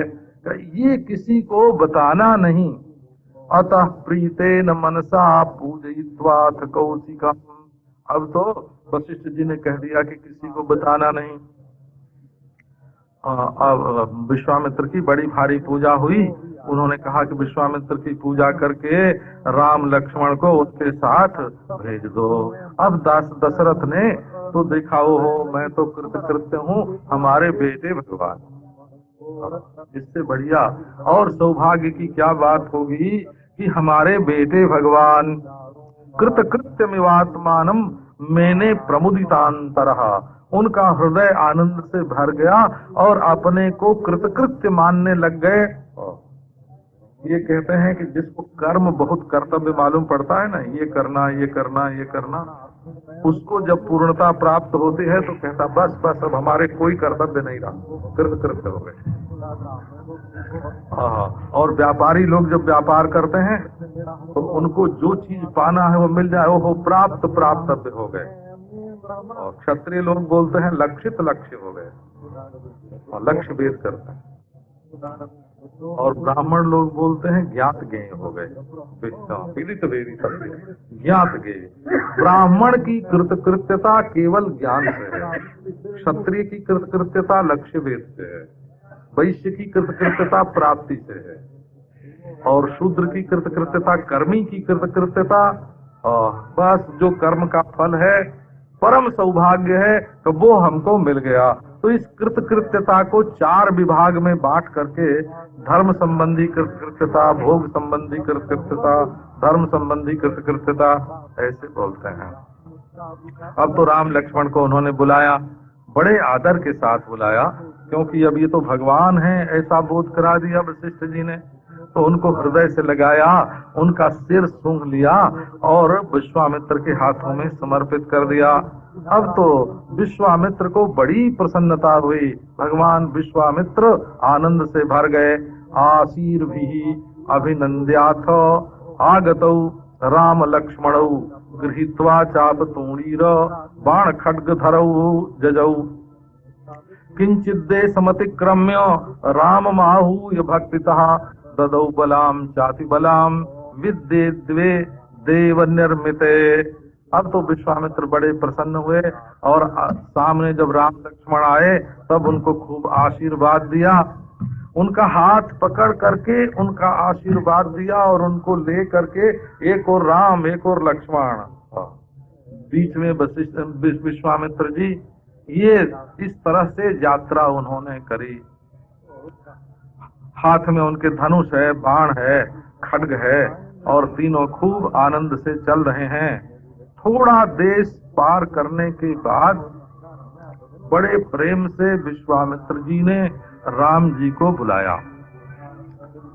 S1: ये किसी को बताना नहीं। अतः प्रीतेन मनसा पूजयित्वाथ कौशिकम्। अब तो वशिष्ठ जी ने कह दिया कि किसी को बताना नहीं। अब विश्वामित्र की बड़ी भारी पूजा हुई। उन्होंने कहा कि विश्वामित्र की पूजा करके राम लक्ष्मण को उसके साथ भेज दो। अब दशरथ ने तो देखा, हो मैं तो कृतकृत्य हूँ, हमारे बेटे भगवान। इससे बढ़िया और सौभाग्य की क्या बात होगी कि हमारे बेटे भगवान कृतकृत्यमिवात्मानम मैंने प्रमुदितांतरः। उनका हृदय आनंद से भर गया और अपने को कृतकृत्य मानने लग गए। ये कहते हैं कि जिसको कर्म बहुत कर्तव्य मालूम पड़ता है ना, ये करना, ये करना, ये करना, उसको जब पूर्णता प्राप्त होती है तो कहता बस बस अब हमारे कोई कर्तव्य नहीं रहा, कृतकृत्य हो गए। और व्यापारी लोग जब व्यापार करते हैं तो उनको जो चीज पाना है वो मिल जाए, वो प्राप्त प्राप्तव्य हो गए। और क्षत्रिय लोग बोलते हैं लक्षित लक्ष्य हो गए, और लक्ष्य भेद करते हैं। और ब्राह्मण लोग बोलते हैं ज्ञात ज्ञेय हो गए, पीड़ित वेदी सत्य ज्ञात ज्ञेय। ब्राह्मण की कृतकृत्यता केवल ज्ञान से है, क्षत्रिय की कृतकृत्यता लक्ष्य भेद से है, वैश्य की कृतकृत्यता प्राप्ति से है, और शूद्र की कृतकृत्यता, कर्मी की कृतकृत्यता बस जो कर्म का फल है, परम सौभाग्य है, तो वो हमको मिल गया। तो इस कृतकृत्यता को 4 विभाग में बांट करके धर्म संबंधी कृतकृत्यता, भोग संबंधी कृतकृत्यता, धर्म संबंधी कृतकृत्यता ऐसे बोलते हैं। अब तो राम लक्ष्मण को उन्होंने बुलाया, बड़े आदर के साथ बुलाया, क्योंकि अब ये तो भगवान हैं ऐसा बोध करा दिया वशिष्ठ जी ने। तो उनको हृदय से लगाया, उनका सिर सूंघ लिया और विश्वामित्र के हाथों में समर्पित कर दिया। अब तो विश्वामित्र को बड़ी प्रसन्नता हुई। भगवान विश्वामित्र आनंद से भर गए। आशीर्भिः अभिनन्द्याथ आगतौ राम लक्ष्मणौ गृहीत्वा चापतूणीर बाण खड्गधरौ जजौ किंचिद्देशमतिक्रम्य राममाहूय भक्तितः ददौ बलाम चाति बलाम विद्ये द्वे देव निर्मिते। अब तो विश्वामित्र बड़े प्रसन्न हुए और सामने जब राम लक्ष्मण आए तब उनको खूब आशीर्वाद दिया। उनका हाथ पकड़ करके उनका आशीर्वाद दिया और उनको ले करके एक और राम एक और लक्ष्मण, बीच में विश्वामित्र जी, ये इस तरह से यात्रा उन्होंने करी। हाथ में उनके धनुष है, बाण है, खड्ग है और तीनों खूब आनंद से चल रहे हैं। थोड़ा देश पार करने के बाद बड़े प्रेम से विश्वामित्र जी ने राम जी को बुलाया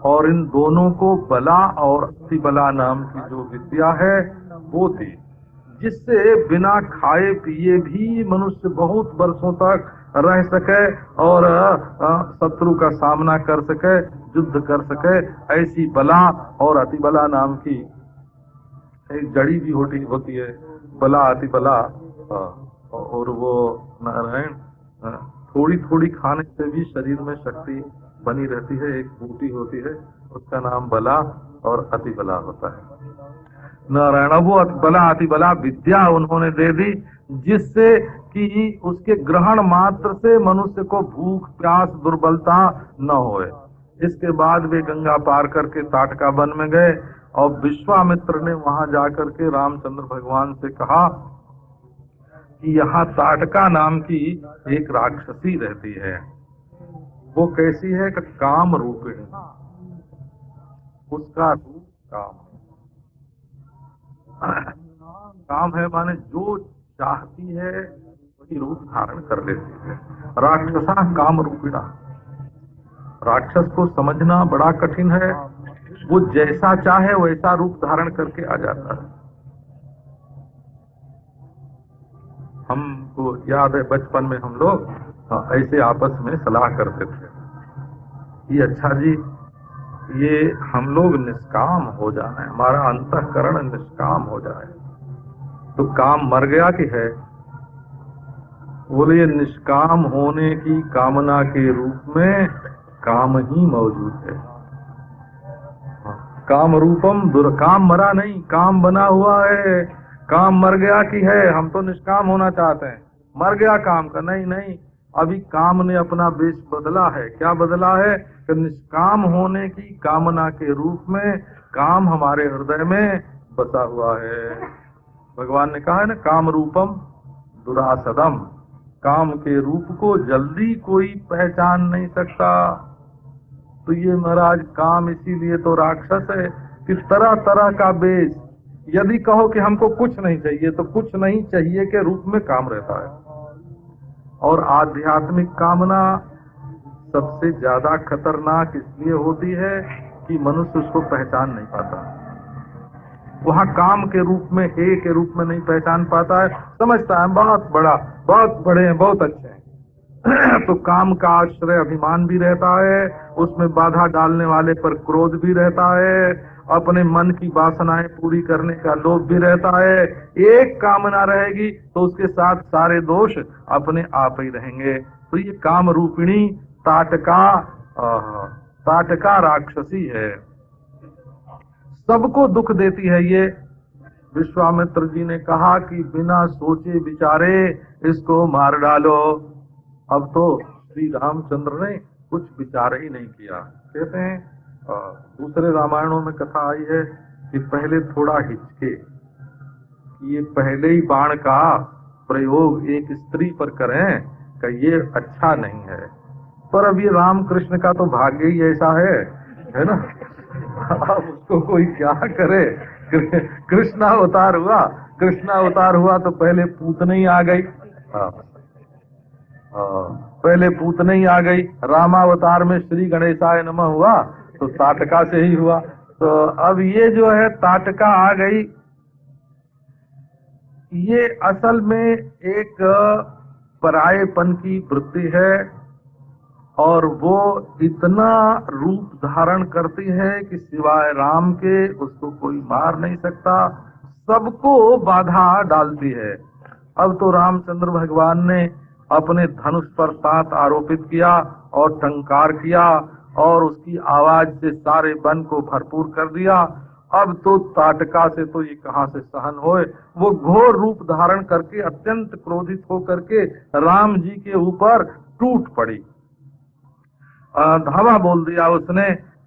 S1: और इन दोनों को बला और अतिबला नाम की जो विद्या है वो दी, जिससे बिना खाए पिए भी मनुष्य बहुत वर्षों तक रह सके और शत्रु का सामना कर सके, युद्ध कर सके। ऐसी बला और अतिबला नाम की एक जड़ी भी होती है, बला अतिबला। और वो नारायण थोड़ी थोड़ी खाने से भी शरीर में शक्ति बनी रहती है। एक बूटी होती है, उसका नाम बला और अतिबला होता है। नारायण वो बला अतिबला विद्या उन्होंने दे दी, जिससे कि उसके ग्रहण मात्र से मनुष्य को भूख प्यास दुर्बलता न होए। इसके बाद वे गंगा पार करके ताटका वन में गए और विश्वामित्र ने वहां जाकर के रामचंद्र भगवान से कहा कि यहाँ ताटका नाम की एक राक्षसी रहती है। वो कैसी है कि काम रूपिणी, उसका रूप काम है, माने जो चाहती है वही रूप धारण कर लेती है। राक्षसा काम रूपिणा। राक्षस को समझना बड़ा कठिन है, वो जैसा चाहे वैसा रूप धारण करके आ जाता है। हमको याद है बचपन में हम लोग ऐसे आपस में सलाह करते थे कि अच्छा जी ये हम लोग निष्काम हो जाए, हमारा अंतःकरण निष्काम हो जाए। तो काम मर गया कि है? बोले निष्काम होने की कामना के रूप में काम ही मौजूद है। काम रूपम दुर्काम, मरा नहीं, काम बना हुआ है। काम मर गया कि है? हम तो निष्काम होना चाहते हैं, मर गया काम का? नहीं नहीं, अभी काम ने अपना वेश बदला है। क्या बदला है? कि निष्काम होने की कामना के रूप में काम हमारे हृदय में बसा हुआ है। भगवान ने कहा है ना, काम रूपम दुरासदम, काम के रूप को जल्दी कोई पहचान नहीं सकता। तो ये महाराज काम इसीलिए तो राक्षस है कि तरह तरह का वेश, यदि कहो कि हमको कुछ नहीं चाहिए तो कुछ नहीं चाहिए के रूप में काम रहता है। और आध्यात्मिक कामना सबसे ज्यादा खतरनाक इसलिए होती है कि मनुष्य उसको पहचान नहीं पाता। वहाँ काम के रूप में, हे के रूप में नहीं पहचान पाता है, समझता है बहुत बड़ा, बहुत बड़े हैं, बहुत अच्छे हैं। तो काम का आश्रय अभिमान भी रहता है, उसमें बाधा डालने वाले पर क्रोध भी रहता है, अपने मन की वासनाएं पूरी करने का लोभ भी रहता है। एक कामना रहेगी तो उसके साथ सारे दोष अपने आप ही रहेंगे। तो ये काम रूपिणी ताटका राक्षसी है, सबको दुख देती है ये। विश्वामित्र जी ने कहा कि बिना सोचे विचारे इसको मार डालो। अब तो श्री रामचंद्र ने कुछ विचार ही नहीं किया। कहते हैं दूसरे रामायणों में कथा आई है कि पहले थोड़ा हिचके, ये पहले ही बाण का प्रयोग एक स्त्री पर करें कि ये अच्छा नहीं है। पर अब ये रामकृष्ण का तो भाग्य ही ऐसा है ना। अब उसको कोई क्या करे। कृष्णावतार हुआ तो पहले पूतनी आ गई। पहले पूतनी आ गई। रामावतार में श्री गणेशाय नमः हुआ तो ताटका से ही हुआ। तो अब ये जो है ताटका आ गई, ये असल में एक परायेपन की वृत्ति है और वो इतना रूप धारण करती है कि सिवाय राम के उसको कोई मार नहीं सकता, सबको बाधा डालती है। अब तो रामचंद्र भगवान ने अपने धनुष पर सात आरोपित किया और टंकार किया और उसकी आवाज से सारे वन को भरपूर कर दिया। अब तो ताटका से तो ये कहां से सहन होए। वो घोर रूप धारण करके अत्यंत क्रोधित होकर के राम जी के ऊपर टूट पड़ी, धावा बोल दिया उसने।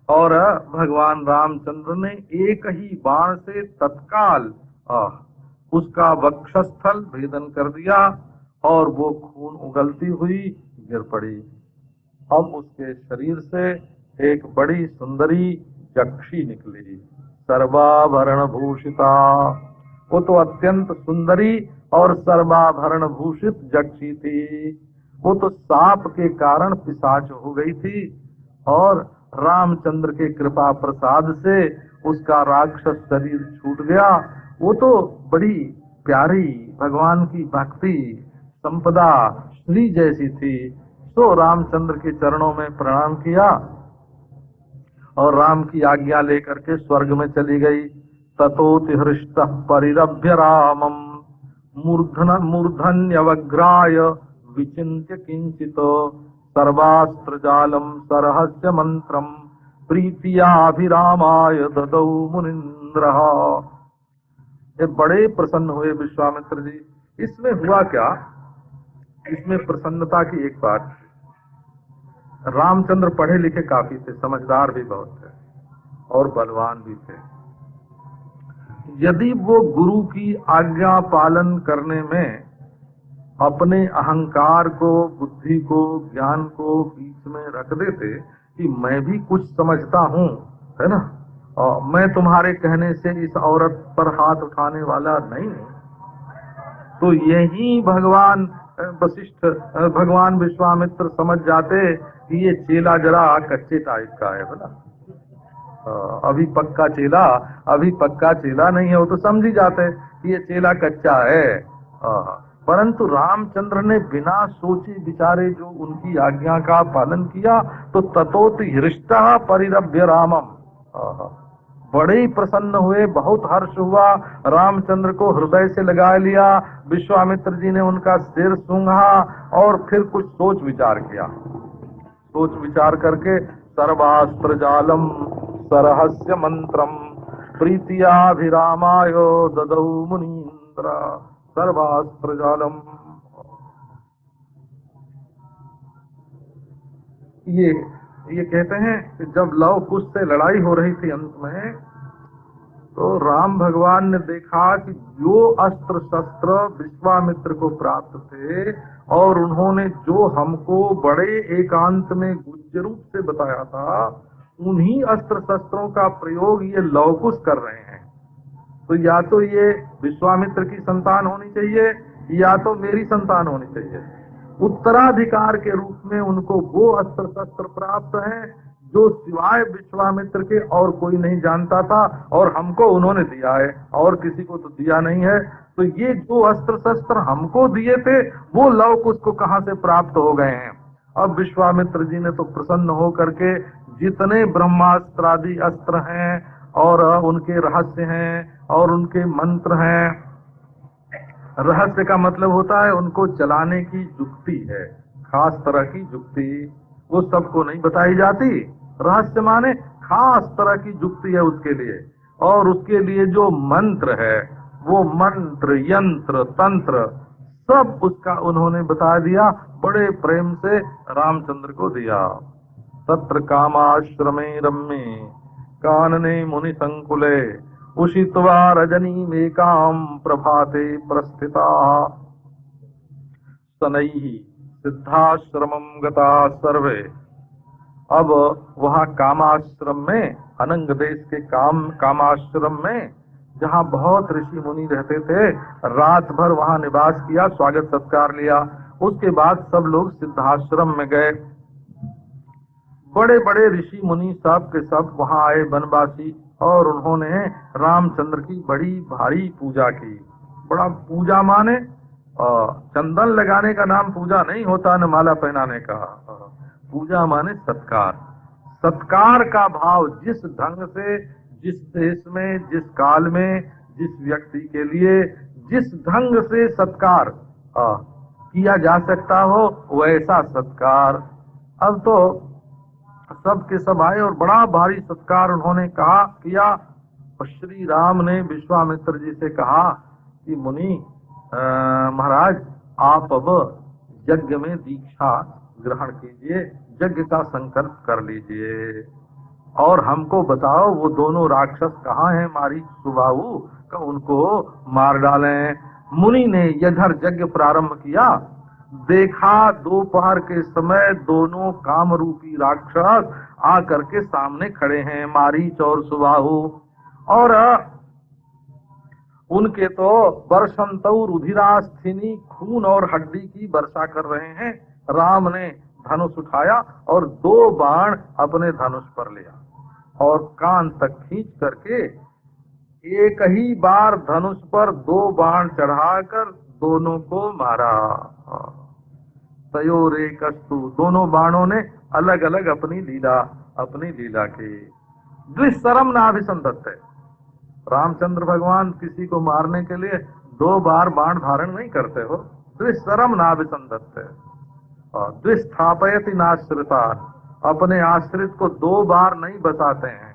S1: और भगवान रामचंद्र ने एक ही बाण से तत्काल उसका वक्षस्थल भेदन कर दिया और वो खून उगलती हुई गिर पड़ी। अब उसके शरीर से एक बड़ी सुंदरी यक्षी निकली, सर्वाभरण भूषिता। वो तो अत्यंत सुंदरी और सर्वाभरण भूषित यक्षी थी। वो तो सांप के कारण पिशाच हो गई थी और रामचंद्र के कृपा प्रसाद से उसका राक्षस शरीर छूट गया। वो तो बड़ी प्यारी भगवान की भक्ति संपदा श्री जैसी थी। तो रामचंद्र के चरणों में प्रणाम किया और राम की आज्ञा लेकर के स्वर्ग में चली गई। ततोति हृष्टः परिरभ्य रामम मूर्धन्यवग्राय विचिन्त्य किंचित सर्वास्त्र जालम सरहस्य मंत्रम प्रीतियाभिरामाय ददौ मुनीन्द्रः। ये बड़े प्रसन्न हुए विश्वामित्र जी। इसमें हुआ क्या, इसमें प्रसन्नता की एक बात, रामचंद्र पढ़े लिखे काफी थे, समझदार भी बहुत थे और बलवान भी थे। यदि वो गुरु की आज्ञा पालन करने में अपने अहंकार को, बुद्धि को, ज्ञान को बीच में रख देते कि मैं भी कुछ समझता हूँ, है ना, और मैं तुम्हारे कहने से इस औरत पर हाथ उठाने वाला नहीं, तो यही भगवान वशिष्ठ, भगवान विश्वामित्र समझ जाते कि ये चेला जरा कच्चे टाइप का है, बोला अभी पक्का चेला नहीं है। वो तो समझ ही जाते कि ये चेला कच्चा है। परंतु रामचंद्र ने बिना सोचे विचारे जो उनकी आज्ञा का पालन किया, तो ततोति हृष्टः परिरभ्य रामम, बड़े ही प्रसन्न हुए, बहुत हर्ष हुआ, रामचंद्र को हृदय से लगा लिया। विश्वामित्र जी ने उनका सिर सूंघा और फिर कुछ सोच विचार किया। सोच विचार करके सर्वास्त्र जालम सरहस्य मंत्रम प्रीतियाभिरामाय ददौ मुनीन्द्र। सर्वास्त्र जालम, ये कहते हैं कि जब लव कुश से लड़ाई हो रही थी अंत में, तो राम भगवान ने देखा कि जो अस्त्र शस्त्र विश्वामित्र को प्राप्त थे और उन्होंने जो हमको बड़े एकांत में गुप्त रूप से बताया था, उन्हीं अस्त्र शस्त्रों का प्रयोग ये लवकुश कर रहे हैं। तो या तो ये विश्वामित्र की संतान होनी चाहिए या तो मेरी संतान होनी चाहिए। उत्तराधिकार के रूप में उनको वो अस्त्र शस्त्र प्राप्त हैं जो सिवाय विश्वामित्र के और कोई नहीं जानता था, और हमको उन्होंने दिया है, और किसी को तो दिया नहीं है। तो ये जो अस्त्र शस्त्र हमको दिए थे वो लवकुश को कहां से प्राप्त हो गए हैं। अब विश्वामित्र जी ने तो प्रसन्न हो करके जितने ब्रह्मास्त्रादि अस्त्र हैं और उनके रहस्य हैं और उनके मंत्र हैं, रहस्य का मतलब होता है उनको चलाने की युक्ति है, खास तरह की युक्ति, वो सबको नहीं बताई जाती। रहस्य माने खास तरह की युक्ति है उसके लिए, और उसके लिए जो मंत्र है वो मंत्र, यंत्र, तंत्र सब उसका उन्होंने बता दिया, बड़े प्रेम से रामचंद्र को दिया। तत्र कामाश्रमे रम्ये कानने मुनि संकुले उषित्वा रजनीमेकां प्रभाते प्रस्थिता शनैः सिद्धाश्रमं गता सर्वे। अब वहाँ कामाश्रम में, अनंग देश के कामाश्रम में, जहाँ बहुत ऋषि मुनि रहते थे, रात भर वहाँ निवास किया, स्वागत सत्कार लिया। उसके बाद सब लोग सिद्धाश्रम में गए। बड़े बड़े ऋषि मुनि सब के सब वहाँ आए, वनवासी, और उन्होंने रामचंद्र की बड़ी भारी पूजा की। बड़ा पूजा माने चंदन लगाने का नाम पूजा नहीं होता, न माला पहनाने का। पूजा माने सत्कार, सत्कार का भाव, जिस ढंग से, जिस देश में, जिस काल में, जिस व्यक्ति के लिए जिस ढंग से सत्कार किया जा सकता हो, वैसा सत्कार। अब तो सब के सब आए और बड़ा भारी सत्कार उन्होंने कहा किया। और श्री राम ने विश्वामित्र जी से कहा कि मुनि महाराज, आप अब यज्ञ में दीक्षा ग्रहण कीजिए, यज्ञ का संकल्प कर लीजिए, और हमको बताओ वो दोनों राक्षस कहाँ हैं, मारी सुबाहु का, उनको मार डालें। मुनि ने इधर यज्ञ प्रारंभ किया देखा दोपहर के समय दोनों कामरूपी राक्षस आकर के सामने खड़े हैं, मारीच और सुबाहु। और उनके तो वर्षंतौ रुधिरास्थिनी, खून और हड्डी की वर्षा कर रहे हैं। राम ने धनुष उठाया और 2 बाण अपने धनुष पर लिया और कान तक खींच करके एक ही बार धनुष पर 2 बाण चढ़ाकर दोनों को मारा। तयोरेकस्तु, दोनों बाणों ने अलग अलग अपनी लीला की। द्विशरम नाभिसंधत्ते, रामचंद्र भगवान किसी को मारने के लिए 2 बार बाण धारण नहीं करते हो। द्विशरम नाभिसंधत्ते। और द्विस्थापयति नाश्रितान, अपने आश्रित को 2 बार नहीं बसाते हैं।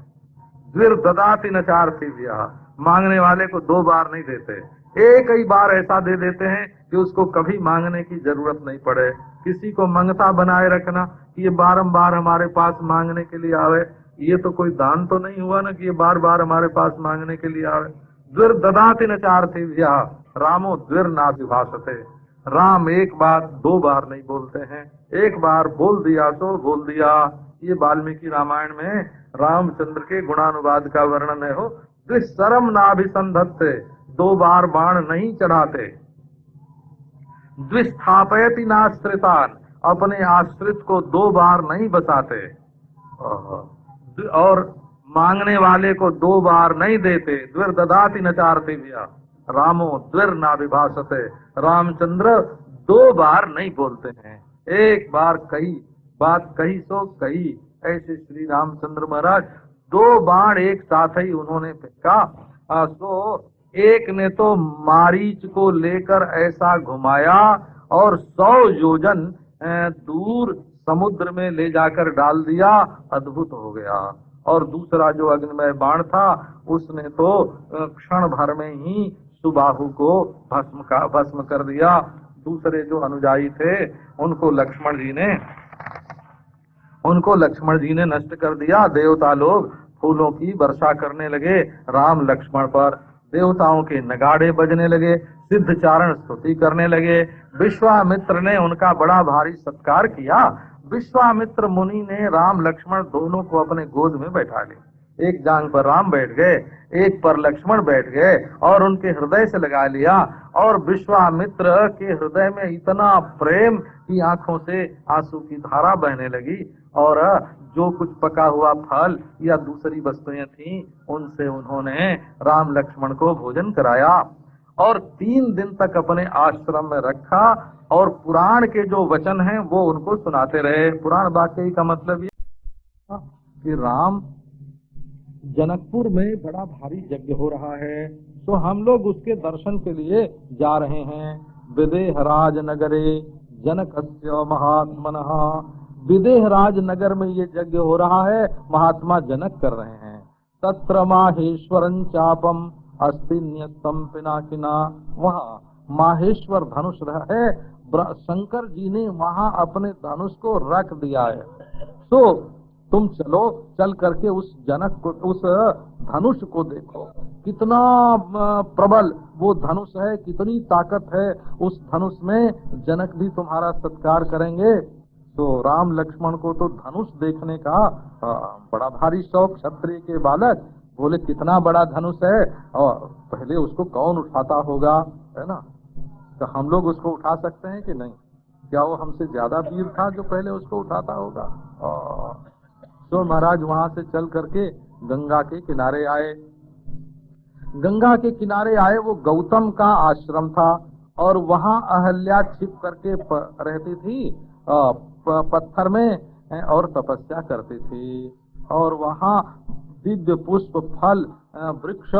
S1: द्विर्ददाति न चार्थिव्या, मांगने वाले को 2 बार नहीं देते, एक ही बार ऐसा दे देते हैं कि उसको कभी मांगने की जरूरत नहीं पड़े। किसी को मंगता बनाए रखना कि ये बारंबार हमारे पास मांगने के लिए आवे, ये तो कोई दान तो नहीं हुआ ना कि ये बार बार हमारे पास मांगने के लिए आवे। द्विर्ददाति न चार्थिव्या, रामो द्विर नाभिभाषते, राम एक बार 2 बार नहीं बोलते हैं, एक बार बोल दिया तो बोल दिया। ये वाल्मीकि रामायण में रामचंद्र के गुणानुवाद का वर्णन है हो। द्विशरम नाभिसंधत्ते, 2 बार बाण नहीं चढ़ाते। द्विस्थापयति नाश्रितान, अपने आश्रित को 2 बार नहीं बसाते। और मांगने वाले को 2 बार नहीं देते। द्विर्ददाति न चार्थिव्या, रामो द्विर नाभिभाषते, रामचंद्र 2 बार नहीं बोलते हैं, एक बार कही बात कही सो कही। ऐसे श्री रामचंद्र महाराज 2 बाण एक साथ ही उन्होंने फेंका। सो एक ने तो मारीच को लेकर ऐसा घुमाया और 100 योजन दूर समुद्र में ले जाकर डाल दिया, अद्भुत हो गया। और दूसरा जो अग्निमय बाण था उसने तो क्षण भर में ही सुबाहु को भस्म कर दिया। दूसरे जो अनुजाई थे उनको लक्ष्मण जी ने नष्ट कर दिया। देवता लोग फूलों की वर्षा करने लगे राम लक्ष्मण पर, देवताओं के नगाड़े बजने लगे, सिद्ध चारण स्तुति करने लगे। विश्वामित्र ने उनका बड़ा भारी सत्कार किया। विश्वामित्र मुनि ने राम लक्ष्मण दोनों को अपने गोद में बैठा लिया। एक जांग पर राम बैठ गए, एक पर लक्ष्मण बैठ गए और उनके हृदय से लगा लिया। और विश्वामित्र के हृदय में इतना प्रेम कि आंखों से आंसू की धारा बहने लगी। और जो कुछ पका हुआ फल या दूसरी वस्तुएं थीं उनसे उन्होंने राम लक्ष्मण को भोजन कराया और 3 दिन तक अपने आश्रम में रखा। और पुराण के जो वचन हैं वो उनको सुनाते रहे। पुराण वाक्य का मतलब ये कि राम जनकपुर में बड़ा भारी यज्ञ हो रहा है, तो हम लोग उसके दर्शन के लिए जा रहे हैं। विदेहराज नगरे जनकस्य महात्मनः, विदेहराज नगर में ये यज्ञ हो रहा है, महात्मा जनक कर रहे हैं। तत्र माहेश्वरं चापम अस्ति न्यस्तम पिनाकिना, वहाँ माहेश्वर धनुष है, शंकर जी ने वहाँ अपने धनुष को रख दिया है। तो तुम चलो, चल करके उस जनक को, उस धनुष को देखो, कितना प्रबल वो धनुष है, कितनी ताकत है उस धनुष में, जनक भी तुम्हारा सत्कार करेंगे। तो राम लक्ष्मण को तो धनुष देखने का बड़ा भारी शौक, क्षत्रिय के बालक बोले कितना बड़ा धनुष है और पहले उसको कौन उठाता होगा, है ना। तो हम लोग उसको उठा सकते हैं कि नहीं? क्या वो हमसे ज्यादा वीर था जो पहले उसको उठाता होगा? तो महाराज वहां से चल करके गंगा के किनारे आए। गंगा के किनारे आए, वो गौतम का आश्रम था और वहाँ अहल्या छिप करके रहती थी पत्थर में और तपस्या करती थी। और वहाँ दिव्य पुष्प फल वृक्ष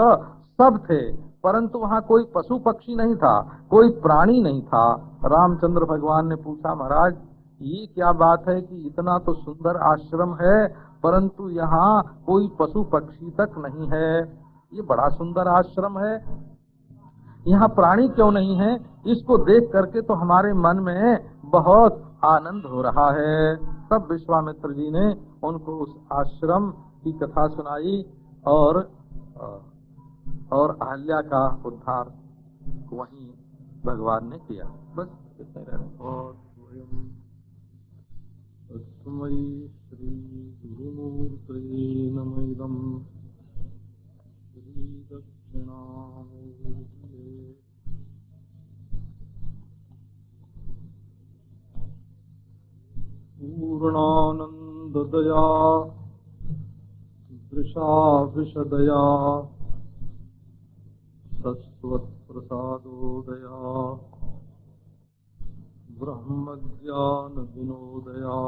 S1: सब थे, परंतु वहाँ कोई पशु पक्षी नहीं था, कोई प्राणी नहीं था। रामचंद्र भगवान ने पूछा, महाराज ये क्या बात है कि इतना तो सुंदर आश्रम है परंतु यहाँ कोई पशु पक्षी तक नहीं है, ये बड़ा सुंदर आश्रम है, यहाँ प्राणी क्यों नहीं है? इसको देख करके तो हमारे मन में बहुत आनंद हो रहा है। तब विश्वामित्र जी ने उनको उस आश्रम की कथा सुनाई और अहल्या का उद्धार वहीं भगवान ने किया। बस कितने रहने तस्मै श्री गुरुमूर्तये नमः इदं श्री दक्षिणामूर्तये पूर्णानन्ददया दृशाविशदया सत्त्वत्प्रसादोदया ब्रह्मज्ञानविनोदया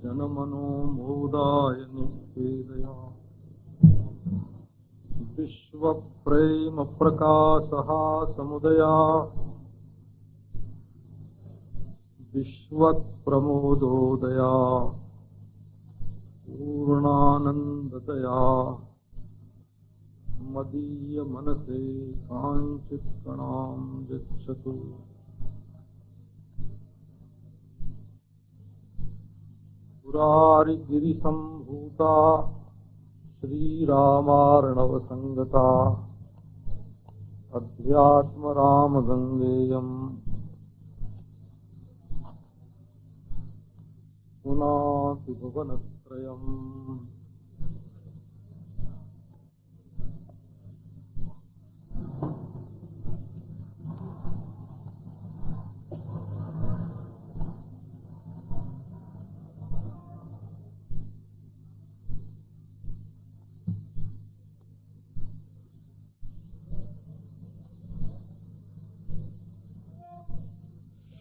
S1: जनमनोमोदाय निवेदया विश्वप्रेमप्रकाशः समुदया विश्वप्रमोदोदया पूर्णानन्ददया मदीय मनसे काञ्चित् कणां यच्छतु। पुरारिगिरिसम्भूता श्रीरामार्णवसङ्गता अध्यात्मरामगङ्गेयम् पुनाति भुवनत्रयम्।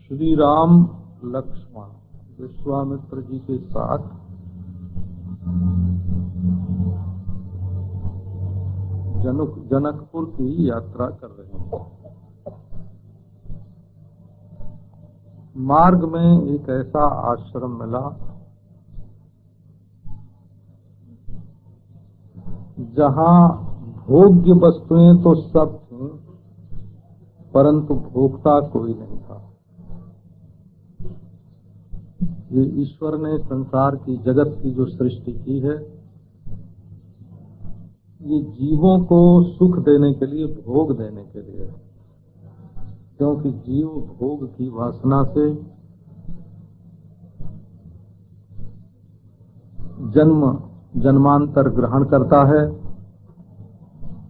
S1: श्री राम लक्ष्मण विश्वामित्र जी के साथ जनकपुर की यात्रा कर रहे हैं। मार्ग में एक ऐसा आश्रम मिला जहाँ भोग्य वस्तुएं तो सब थीं, परंतु भोक्ता कोई नहीं था। ये ईश्वर ने संसार की जगत की जो सृष्टि की है, ये जीवों को सुख देने के लिए, भोग देने के लिए, क्योंकि जीव भोग की वासना से जन्मांतर ग्रहण करता है,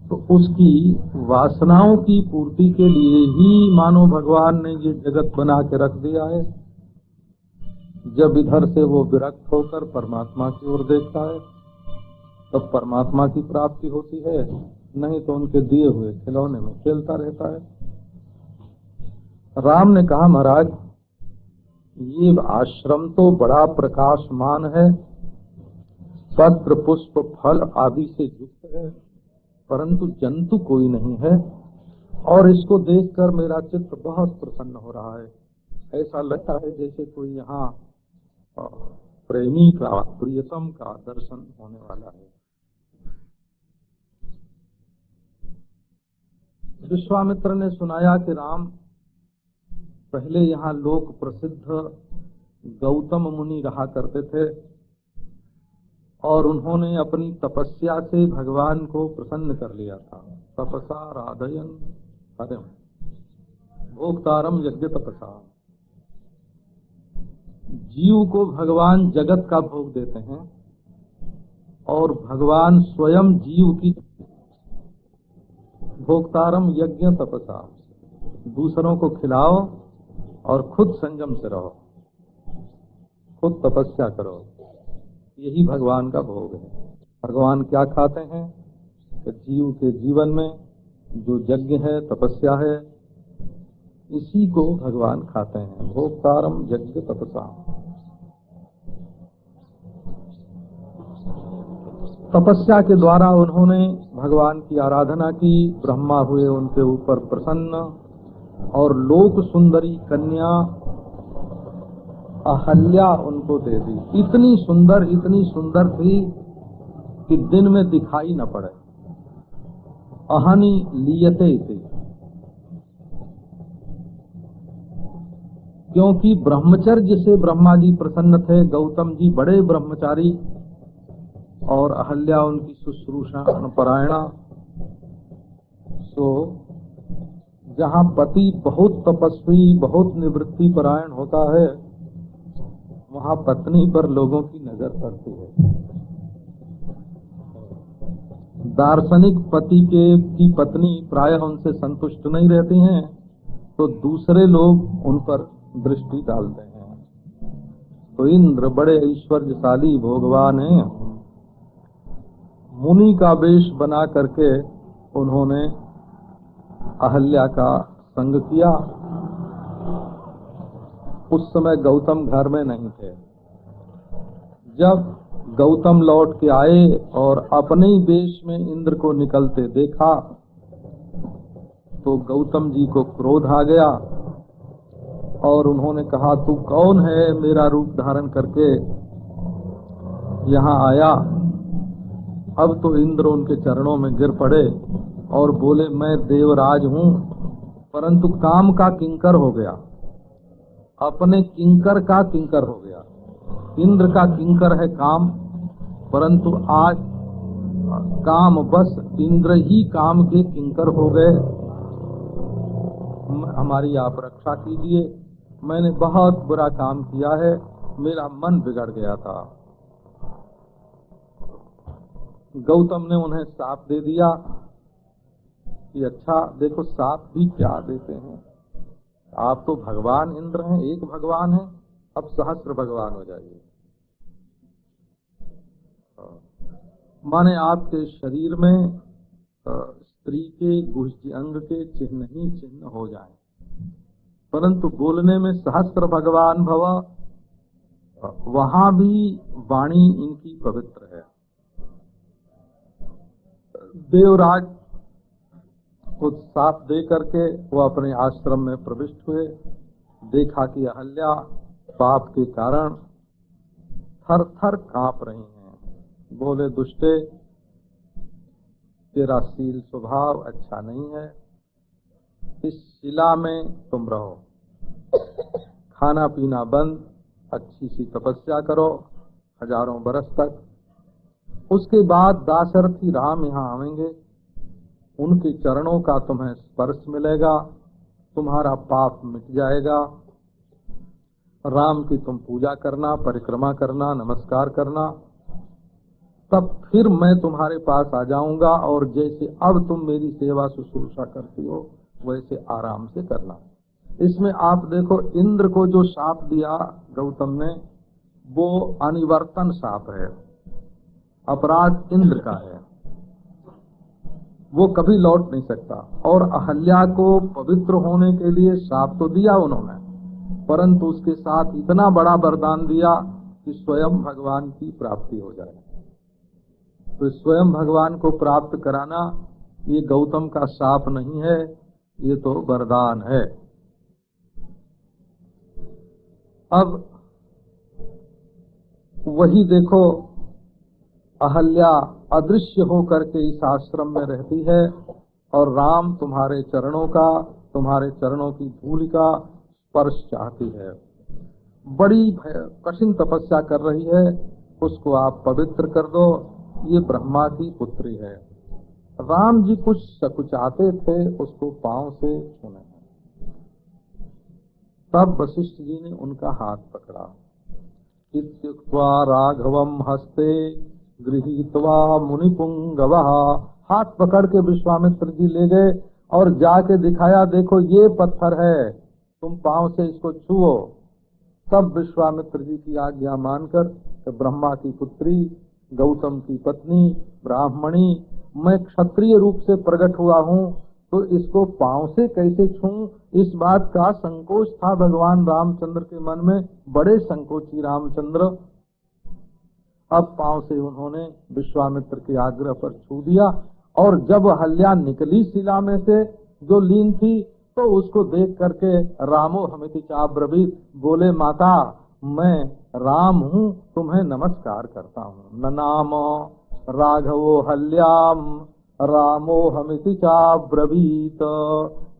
S1: तो उसकी वासनाओं की पूर्ति के लिए ही मानो भगवान ने ये जगत बना के रख दिया है। जब इधर से वो विरक्त होकर परमात्मा की ओर देखता है तब परमात्मा की प्राप्ति होती है, नहीं तो उनके दिए हुए खिलौने में खेलता रहता है। राम ने कहा, महाराज ये आश्रम तो बड़ा प्रकाशमान है, पत्र पुष्प फल आदि से युक्त है, परंतु जंतु कोई नहीं है, और इसको देखकर मेरा चित्त बहुत प्रसन्न हो रहा है। ऐसा लगता है जैसे कोई यहाँ प्रेमी का, प्रियतम का दर्शन होने वाला है। विश्वामित्र ने सुनाया कि राम, पहले यहाँ लोक प्रसिद्ध गौतम मुनि रहा करते थे और उन्होंने अपनी तपस्या से भगवान को प्रसन्न कर लिया था। तपसा राधयन हरिम भोक्तारम यज्ञ तपसा। जीव को भगवान जगत का भोग देते हैं और भगवान स्वयं जीव की भोक्तारम यज्ञ तपसा। दूसरों को खिलाओ और खुद संयम से रहो, खुद तपस्या करो, यही भगवान का भोग है। भगवान क्या खाते हैं कि जीव के जीवन में जो यज्ञ है, तपस्या है, इसी को भगवान खाते हैं। भोक्तारम यज्ञ तपसा। तपस्या के द्वारा उन्होंने भगवान की आराधना की, ब्रह्मा हुए उनके ऊपर प्रसन्न, और लोक सुंदरी कन्या अहल्या उनको दे दी। इतनी सुंदर थी कि दिन में दिखाई न पड़े। अहनी लियते थे, क्योंकि ब्रह्मचर्य से ब्रह्मा जी प्रसन्न थे। गौतम जी बड़े ब्रह्मचारी और अहल्या उनकी शुश्रूषा परायणा। सो जहाँ पति बहुत तपस्वी, बहुत निवृत्ति परायण होता है, वहाँ पत्नी पर लोगों की नजर पड़ती है। दार्शनिक पति की पत्नी प्रायः उनसे संतुष्ट नहीं रहती हैं, तो दूसरे लोग उन पर दृष्टि डालते हैं। तो इंद्र बड़े ऐश्वर्यशाली भोगवान हैं। मुनि का वेश बना करके उन्होंने अहल्या का संग किया। उस समय गौतम घर में नहीं थे। जब गौतम लौट के आए और अपने ही वेश में इंद्र को निकलते देखा, तो गौतम जी को क्रोध आ गया और उन्होंने कहा, तू कौन है, मेरा रूप धारण करके यहाँ आया? अब तो इंद्र उनके चरणों में गिर पड़े और बोले, मैं देवराज हूँ, परंतु काम का किंकर हो गया, अपने किंकर का किंकर हो गया। इंद्र का किंकर है काम, परंतु आज काम बस इंद्र ही काम के किंकर हो गए। हमारी आप रक्षा कीजिए, मैंने बहुत बुरा काम किया है, मेरा मन बिगड़ गया था। गौतम ने उन्हें शाप दे दिया कि अच्छा देखो, शाप भी क्या देते हैं, आप तो भगवान इंद्र हैं, एक भगवान है, अब सहस्त्र भगवान हो जाइए। माने आपके शरीर में स्त्री के गुह्य अंग के चिन्ह ही चिन्ह हो जाएं, परंतु बोलने में सहस्त्र भगवान भव, वहां भी वाणी इनकी पवित्र है। देवराज को साथ दे करके वो अपने आश्रम में प्रविष्ट हुए। देखा कि अहल्या पाप के कारण थर थर कांप रही हैं। बोले, दुष्टे, तेरा शील स्वभाव अच्छा नहीं है, इस शिला में तुम रहो, खाना पीना बंद, अच्छी सी तपस्या करो हजारों बरस तक। उसके बाद दाशरथी राम यहाँ आवेंगे, उनके चरणों का तुम्हें स्पर्श मिलेगा, तुम्हारा पाप मिट जाएगा। राम की तुम पूजा करना, परिक्रमा करना, नमस्कार करना, तब फिर मैं तुम्हारे पास आ जाऊंगा और जैसे अब तुम मेरी सेवा शुश्रूषा करती हो वैसे आराम से करना। इसमें आप देखो, इंद्र को जो शाप दिया गौतम ने, वो अनिवर्तन शाप है, अपराध इंद्र का है, वो कभी लौट नहीं सकता। और अहल्या को पवित्र होने के लिए शाप तो दिया उन्होंने, परंतु उसके साथ इतना बड़ा वरदान दिया कि स्वयं भगवान की प्राप्ति हो जाए। तो स्वयं भगवान को प्राप्त कराना ये गौतम का शाप नहीं है, ये तो वरदान है। अब वही देखो, अहल्या अदृश्य होकर के इस आश्रम में रहती है और राम तुम्हारे चरणों का, तुम्हारे चरणों की धूल का स्पर्श चाहती है। बड़ी कठिन तपस्या कर रही है, उसको आप पवित्र कर दो, ये ब्रह्मा की पुत्री है। राम जी कुछ सकुचाते थे उसको पांव से छूने, तब वशिष्ठ जी ने उनका हाथ पकड़ा। इत्युक्त्वा राघवम हस्ते गृहीत्वा मुनिपुंगवः, हाथ पकड़ के विश्वामित्र जी ले गए और जाके दिखाया, देखो ये पत्थर है, तुम पांव से इसको छुओ। तब विश्वामित्र जी की आज्ञा मानकर ब्रह्मा की पुत्री, गौतम की पत्नी, ब्राह्मणी, मैं क्षत्रिय रूप से प्रकट हुआ हूँ, तो इसको पांव से कैसे छूं, इस बात का संकोच था भगवान रामचंद्र के मन में, बड़े संकोची रामचंद्र। अब पांव से उन्होंने विश्वामित्र के आग्रह पर छू दिया और जब अहल्या निकली शिला में से जो लीन थी, तो उसको देख करके रामो हमिति चाब्रवीत, बोले, माता मैं राम हूँ, तुम्हें नमस्कार करता हूँ। ननाम राघवो हल्याम रामो हमिति चाब्रवीत।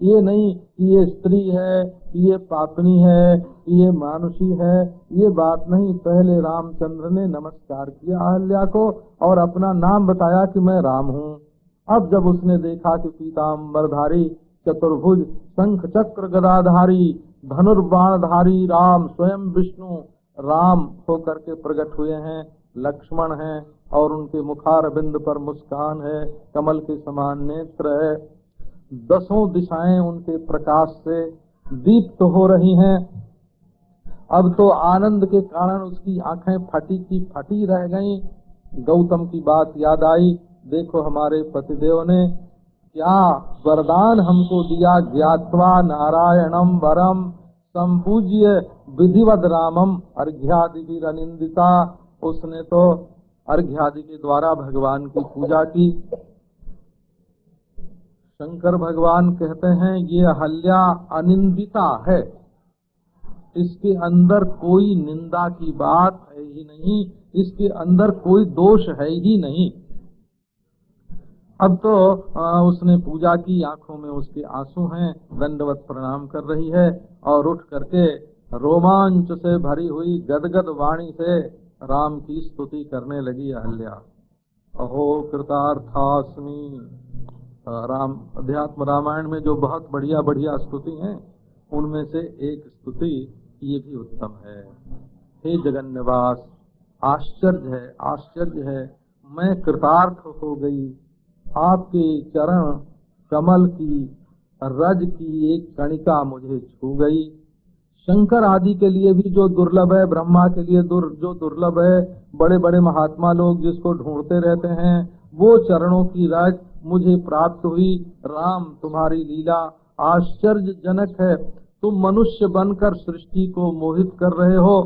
S1: ये नहीं कि ये स्त्री है, ये पापनी है, ये मानुषी है, ये बात नहीं। पहले रामचंद्र ने नमस्कार किया अहल्या को और अपना नाम बताया कि मैं राम हूँ। अब जब उसने देखा कि पीताम्बरधारी चतुर्भुज शंख चक्र गदाधारी धनुर्बाणधारी राम स्वयं विष्णु राम होकर के प्रकट हुए हैं, लक्ष्मण हैं और उनके मुखार बिंद पर मुस्कान है, कमल के समान नेत्र है, दसों दिशाएं उनके प्रकाश से दीप्त हो रही हैं। अब तो आनंद के कारण उसकी आंखें फटी की फटी रह गईं। गौतम की बात याद आई, देखो हमारे पतिदेव ने क्या वरदान हमको दिया, ज्ञात्वा नारायणम वरम संपूज्य विधिवद रामम अर्घ्यादि अनिंदिता। उसने तो अर्घ्यादि के द्वारा भगवान की पूजा की। शंकर भगवान कहते हैं ये अहल्या अनिंदिता है, इसके अंदर कोई निंदा की बात है ही नहीं, इसके अंदर कोई दोष है ही नहीं। अब तो उसने पूजा की, आंखों में उसके आंसू हैं, दंडवत प्रणाम कर रही है और उठ करके रोमांच से भरी हुई गदगद वाणी से राम की स्तुति करने लगी अहल्या। अहो कृतार्थास्मि। राम अध्यात्म रामायण में जो बहुत बढ़िया बढ़िया स्तुति हैं उनमें से एक स्तुति ये भी उत्तम है। हे जगन्निवास, आश्चर्य है, मैं कृतार्थ हो गई। आपके चरण कमल की रज की एक कणिका मुझे छू गई। शंकर आदि के लिए भी जो दुर्लभ है, ब्रह्मा के लिए जो दुर्लभ है, बड़े बड़े महात्मा लोग जिसको ढूंढते रहते हैं, वो चरणों की रज मुझे प्राप्त हुई। राम तुम्हारी लीला आश्चर्यजनक है। तुम मनुष्य बनकर सृष्टि को मोहित कर रहे हो,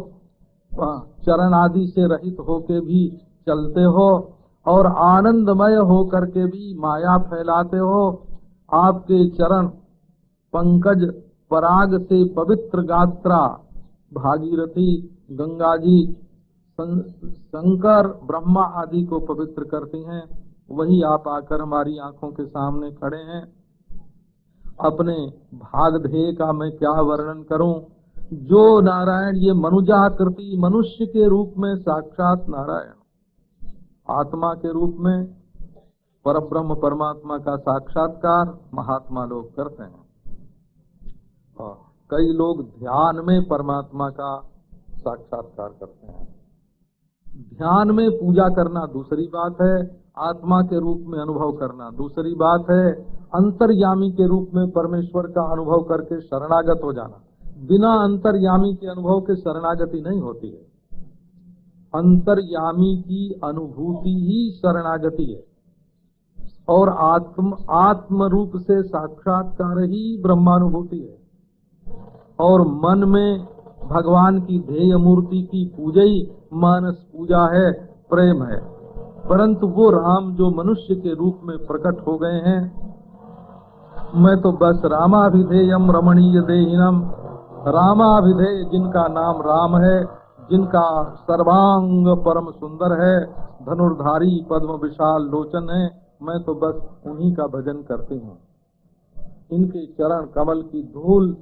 S1: चरण आदि से रहित होके भी चलते हो और आनंदमय होकर के भी माया फैलाते हो। आपके चरण पंकज पराग से पवित्र गात्रा भागीरथी गंगा जी शंकर ब्रह्मा आदि को पवित्र करती हैं। वही आप आकर हमारी आंखों के सामने खड़े हैं। अपने भागधेय का मैं क्या वर्णन करूं। जो नारायण ये मनुजाकृति मनुष्य के रूप में साक्षात नारायण, आत्मा के रूप में परब्रह्म परमात्मा का साक्षात्कार महात्मा लोग करते हैं। और कई लोग ध्यान में परमात्मा का साक्षात्कार करते हैं। ध्यान में पूजा करना दूसरी बात है, आत्मा के रूप में अनुभव करना दूसरी बात है। अंतर्यामी के रूप में परमेश्वर का अनुभव करके शरणागत हो जाना। बिना अंतर्यामी के अनुभव के शरणागति नहीं होती है। अंतर्यामी की अनुभूति ही शरणागति है और आत्म रूप से साक्षात्कार ही ब्रह्मानुभूति है। और मन में भगवान की ध्येय मूर्ति की पूजा ही मानस पूजा है, प्रेम है। परंतु वो राम जो मनुष्य के रूप में प्रकट हो गए हैं, मैं तो बस रामाभिधेयम रमणीय देहिनम, रामाभिधेय जिनका नाम राम है, जिनका सर्वांग परम सुंदर है, धनुर्धारी पद्म विशाल लोचन है, मैं तो बस उन्हीं का भजन करती हूँ। इनके चरण कमल की धूल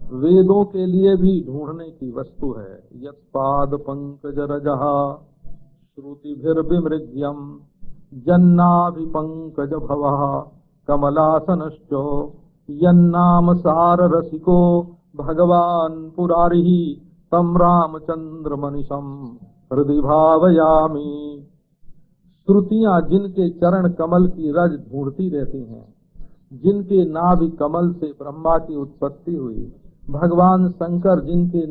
S1: वेदों के लिए भी ढूंढने की वस्तु है। यत्पाद पंकज रजहा श्रुतिभिर्विमृग्यम जन्नाभिपंकज भवः कमलासनश्चो यन्नाम सार रसिको भगवान पुरारिः तम रामचंद्र मनीषम हृदय भावयामि। श्रुतियां जिनके चरण कमल की रज ढूंढती रहती हैं, जिनके नाभि कमल से ब्रह्मा की उत्पत्ति हुई, भगवान शंकर जिनके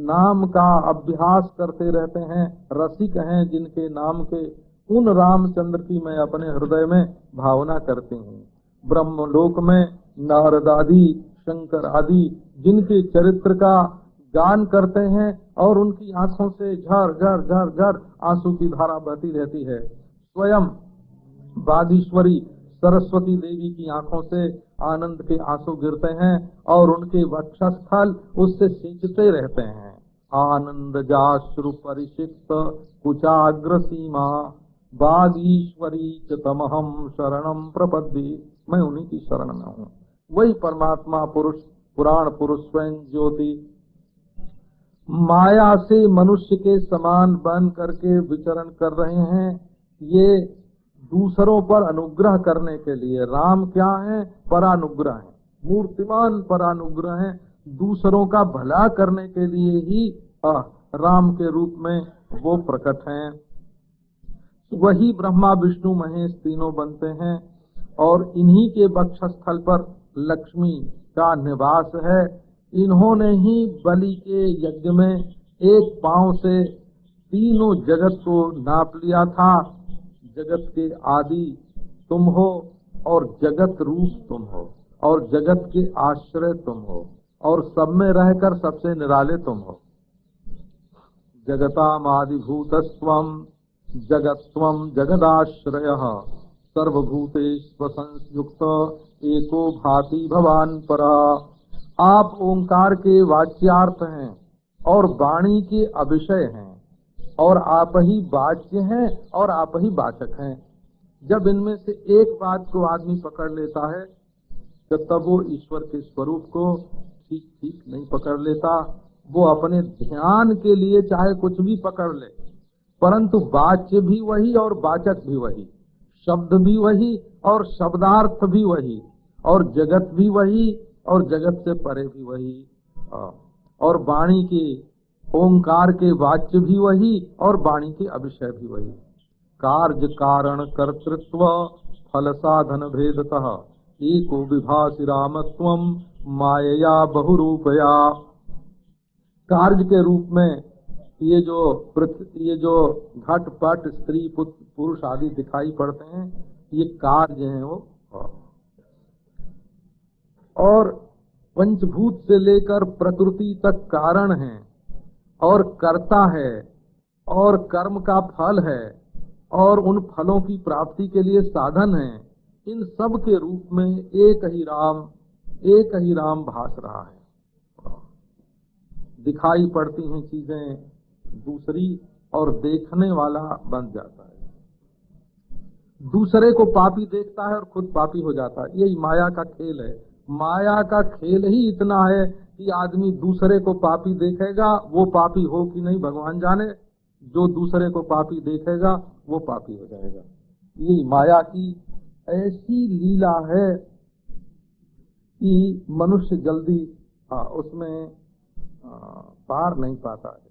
S1: नाम का अभ्यास करते रहते हैं, रसिक हैं जिनके नाम के, उन रामचंद्र की मैं अपने हृदय में भावना करती हूँ। ब्रह्मलोक में नारद आदि शंकर आदि जिनके चरित्र का गान करते हैं और उनकी आंखों से झर झर झर झर आंसू की धारा बहती रहती है। स्वयं बागीश्वरी सरस्वती देवी की आंखों से आनंद के आंसू गिरते हैं और उनके वक्षस्थल उससे सिंचते रहते हैं। आनंद जाश्रु परिषिक्त कुचाग्र सीमा बागीश्वरी च तमहम शरणम प्रपद्ये। मैं उन्हीं की शरण में हूँ। वही परमात्मा पुरुष पुराण पुरुष स्वयं ज्योति माया से मनुष्य के समान बन करके विचरण कर रहे हैं। ये दूसरों पर अनुग्रह करने के लिए। राम क्या है? परानुग्रह है, मूर्तिमान परानुग्रह है। दूसरों का भला करने के लिए ही राम के रूप में वो प्रकट हैं। वही ब्रह्मा विष्णु महेश तीनों बनते हैं और इन्हीं के वक्षस्थल पर लक्ष्मी का निवास है। इन्होंने ही बलि के यज्ञ में एक पांव से तीनों जगत को नाप लिया था। जगत के आदि तुम हो और जगत रूप तुम हो और जगत के आश्रय तुम हो और सब में रहकर सबसे निराले तुम हो। जगतामादिभूतस्त्वं जगत्त्वं जगदाश्रयः सर्वभूतेषु संयुक्त एको भाति भवान परः। आप ओंकार के वाच्यार्थ हैं और वाणी के अविषय हैं और आप ही वाच्य हैं और आप ही वाचक हैं। जब इनमें से एक बात को आदमी पकड़ लेता है तो तब वो ईश्वर के स्वरूप को ठीक ठीक नहीं पकड़ लेता। वो अपने ध्यान के लिए चाहे कुछ भी पकड़ ले, परंतु वाच्य भी वही और वाचक भी वही, शब्द भी वही और शब्दार्थ भी वही, और जगत भी वही और जगत से परे भी वही, और वाणी के ओंकार के वाच्य भी वही और वाणी के अविषय भी वही। कार्य कारण कर्तृत्व फल साधन भेदतः एको विभासि रामत्वं मायया बहुरूपया। कार्य के रूप में ये जो घट पट स्त्री पुरुष आदि दिखाई पड़ते हैं, ये कार्य हैं वो, और पंचभूत से लेकर प्रकृति तक कारण है और कर्ता है और कर्म का फल है और उन फलों की प्राप्ति के लिए साधन है। इन सब के रूप में एक ही राम भास रहा है। दिखाई पड़ती हैं चीजें दूसरी और देखने वाला बन जाता है। दूसरे को पापी देखता है और खुद पापी हो जाता है। यही माया का खेल है। माया का खेल ही इतना है कि आदमी दूसरे को पापी देखेगा, वो पापी हो कि नहीं भगवान जाने। जो दूसरे को पापी देखेगा वो पापी हो जाएगा। यही माया की ऐसी लीला है कि मनुष्य जल्दी उसमें पार नहीं पाता है।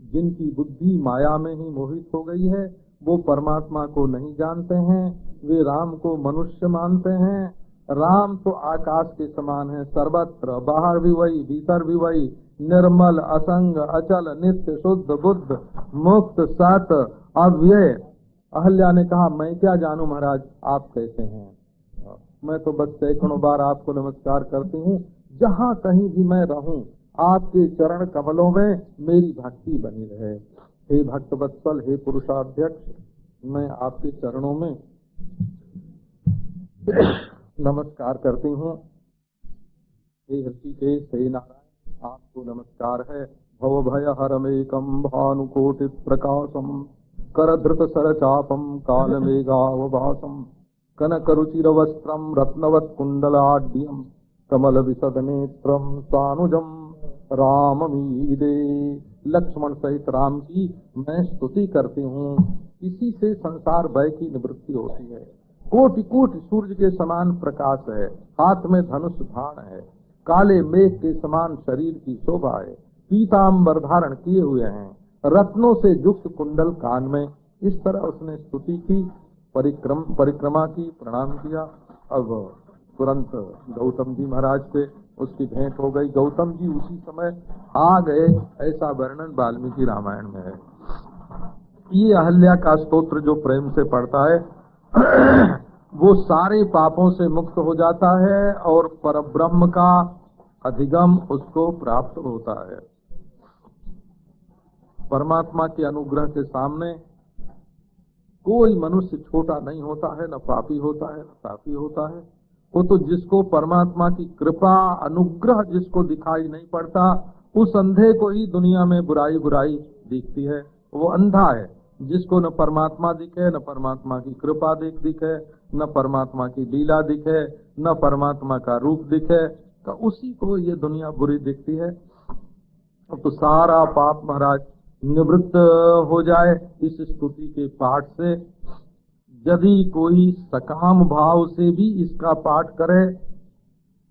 S1: जिनकी बुद्धि माया में ही मोहित हो गई है वो परमात्मा को नहीं जानते हैं, वे राम को मनुष्य मानते हैं। राम तो आकाश के समान है, सर्वत्र, बाहर भी वही भीतर भी वही, निर्मल असंग अचल नित्य शुद्ध बुद्ध मुक्त सत अव्यय। अहल्या ने कहा मैं क्या जानूं महाराज आप कैसे हैं, मैं तो बस सैकड़ों बार आपको नमस्कार करती हूँ। जहाँ कहीं भी मैं रहूं आपके चरण कमलों में मेरी भक्ति बनी रहे। हे भक्त वत्सल, हे पुरुषाध्यक्ष, मैं आपके चरणों में नमस्कार करती हूँ। हे ऋषिकेश, हे नारायण, आपको नमस्कार है। भव भय हरमेकम भानुकोटि प्रकाशम करधृत सरचापम काल मेघावभासम कनकरुचिर वस्त्रम रत्नवत् कुंडलाढ्यम कमल विशद नेत्रम सानुजम राममीदे। लक्ष्मण सहित राम की मैं स्तुति करती हूँ। इसी से संसार भय की निवृत्ति होती है। कोटि कोटि सूर्य के समान प्रकाश है, हाथ में धनुष बाण है, काले मेघ के समान शरीर की शोभा है, पीतांबर धारण किए हुए हैं, रत्नों से युक्त कुंडल कान में। इस तरह उसने स्तुति की, परिक्रमा की, प्रणाम किया। अब तुरंत गौतम जी महाराज से उसकी भेंट हो गई। गौतम जी उसी समय आ गए, ऐसा वर्णन वाल्मीकि रामायण में है। ये अहल्या का स्तोत्र जो प्रेम से पढ़ता है वो सारे पापों से मुक्त हो जाता है और परब्रह्म का अधिगम उसको प्राप्त होता है। परमात्मा के अनुग्रह के सामने कोई मनुष्य छोटा नहीं होता है, न पापी होता है न साफी होता है। वो तो जिसको परमात्मा की कृपा अनुग्रह जिसको दिखाई नहीं पड़ता, उस अंधे को ही दुनिया में बुराई बुराई दिखती है। वो अंधा है जिसको न परमात्मा दिखे, न परमात्मा की कृपा दिखे, न परमात्मा की लीला दिखे, न परमात्मा का रूप दिखे, तो उसी को ये दुनिया बुरी दिखती है। तो सारा पाप महाराज निवृत्त हो जाए इस स्तुति के पाठ से। यदि कोई सकाम भाव से भी इसका पाठ करे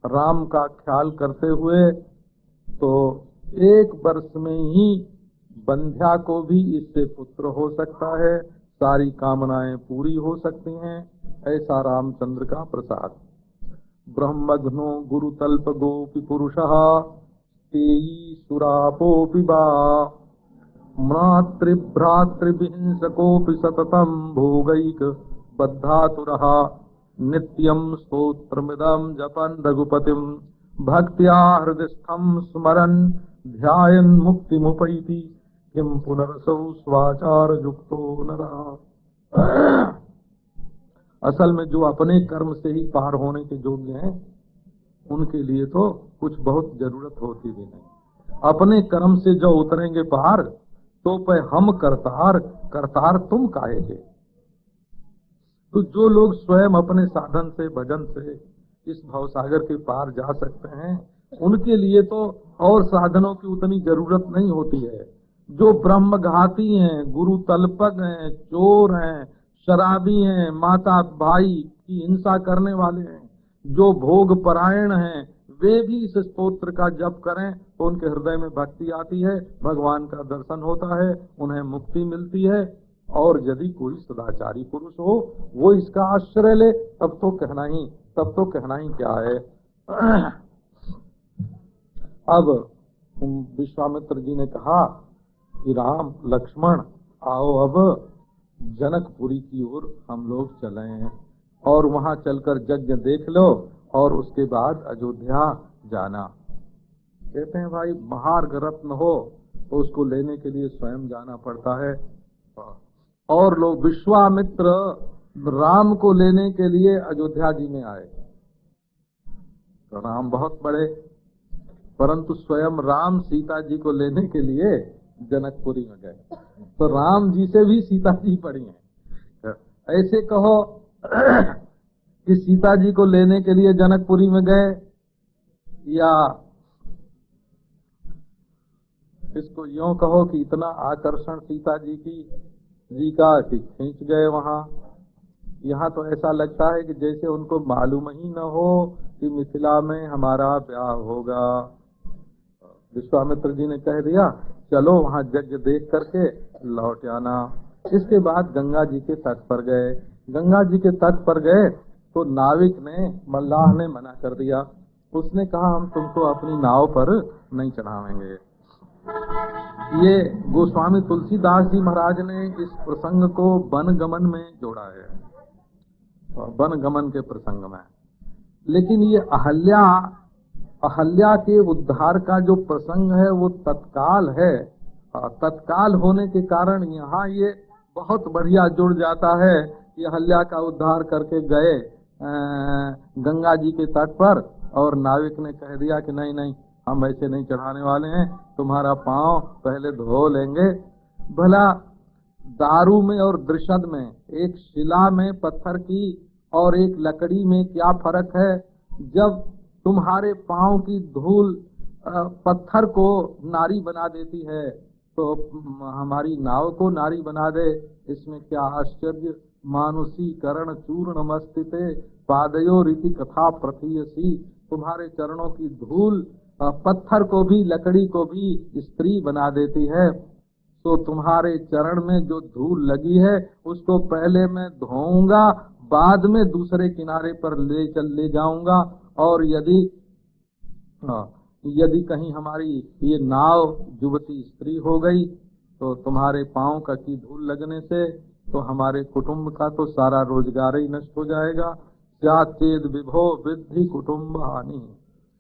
S1: राम का ख्याल करते हुए, तो 1 वर्ष में ही बंध्या को भी इससे पुत्र हो सकता है, सारी कामनाएं पूरी हो सकती हैं। ऐसा रामचंद्र का प्रसाद। ब्रह्मघ्नो गुरुतल्प गोपी पुरुषः तेयी सुरापोपि वा मातृभ्रातृविहिंसकोपि सततं भोगैक बद्धातुरः नित्यं स्तोत्रमिदं जपन् रघुपतिं भक्त्या हृदयस्थं स्मरन् ध्यायन् मुक्तिमुपैति किं पुनरसौ स्वाचार युक्तो नरः। असल में जो अपने कर्म से ही पार होने के योग्य हैं, उनके लिए तो कुछ बहुत जरूरत होती भी नहीं। अपने कर्म से जो उतरेंगे पार, तो पे हम करतार, करतार तुम काहेगे। तो जो लोग स्वयं अपने साधन से, भजन से इस भवसागर के पार जा सकते हैं, उनके लिए तो और साधनों की उतनी जरूरत नहीं होती है। जो ब्रह्मघाती हैं, गुरु तल्पक हैं, चोर हैं, शराबी हैं, माता भाई की हिंसा करने वाले हैं, जो भोग परायण हैं, वे भी इस स्तोत्र का जप करें तो उनके हृदय में भक्ति आती है, भगवान का दर्शन होता है, उन्हें मुक्ति मिलती है। और यदि कोई सदाचारी पुरुष हो, वो इसका आश्रय ले, तब तो कहना ही क्या है। अब विश्वामित्र जी ने कहा कि राम लक्ष्मण आओ, अब जनकपुरी की ओर हम लोग चलें और वहां चलकर यज्ञ देख लो और उसके बाद अयोध्या जाना। कहते हैं भाई महार्घ रत्न हो तो उसको लेने के लिए स्वयं जाना पड़ता है। और लोग विश्वामित्र राम को लेने के लिए अयोध्या जी में आए। तो राम बहुत बड़े, परंतु स्वयं राम सीता जी को लेने के लिए जनकपुरी में गए। तो राम जी से भी सीता जी पड़ी हैं। ऐसे कहो कि सीता जी को लेने के लिए जनकपुरी में गए, या इसको यूं कहो कि इतना आकर्षण सीता जी का कि खींच गए वहां। यहाँ तो ऐसा लगता है कि जैसे उनको मालूम ही न हो कि मिथिला में हमारा ब्याह होगा। विश्वामित्र जी ने कह दिया चलो वहां यज्ञ देख करके लौट आना। इसके बाद गंगा जी के तट पर गए। गंगा जी के तट पर गए तो नाविक ने, मल्लाह ने मना कर दिया। उसने कहा हम तुमको अपनी नाव पर नहीं चढ़ावेंगे। ये गोस्वामी तुलसीदास जी महाराज ने इस प्रसंग को वनगमन में जोड़ा है, वनगमन के प्रसंग में। लेकिन ये अहल्या के उद्धार का जो प्रसंग है वो तत्काल है। तत्काल होने के कारण यहाँ ये बहुत बढ़िया जुड़ जाता है कि अहल्या का उद्धार करके गए गंगा जी के तट पर, और नाविक ने कह दिया कि नहीं नहीं हम ऐसे नहीं चढ़ाने वाले हैं, तुम्हारा पांव पहले धो लेंगे। भला दारू में और दृशद में, एक शिला में पत्थर की और एक लकड़ी में क्या फर्क है? जब तुम्हारे पांव की धूल पत्थर को नारी बना देती है तो हमारी नाव को नारी बना दे, इसमें क्या आश्चर्य। मानुषी करण चूर्ण मस्तिते पादयो रीति कथा प्रथीयसी। तुम्हारे चरणों की धूल पत्थर को भी, लकड़ी को भी स्त्री बना देती है। तो तुम्हारे चरण में जो धूल लगी है उसको पहले मैं धोऊंगा, बाद में दूसरे किनारे पर ले जाऊंगा। और यदि कहीं हमारी ये नाव युवती स्त्री हो गई तो तुम्हारे पांव का की धूल लगने से तो हमारे कुटुंब का तो सारा रोजगार ही नष्ट हो जाएगा। स्याच्चेद विभो वृद्धि कुटुंब हानि।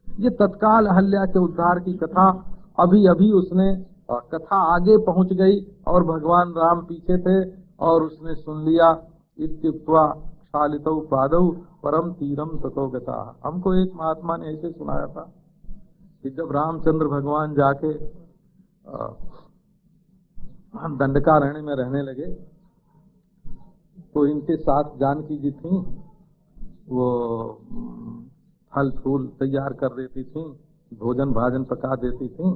S1: ये तत्काल अहल्या के उद्धार की कथा अभी उसने कथा आगे पहुंच गई और भगवान राम पीछे थे और उसने सुन लिया। इत्युक्त्वा क्षालितौ पादौ परम तीरम ततो गता। हमको एक महात्मा ने ऐसे सुनाया था कि जब रामचंद्र भगवान जाके दंडकारण्य में रहने लगे तो इनके साथ जानकी जी थी, वो फल फूल तैयार कर देती थी, भोजन भाजन पका देती थी,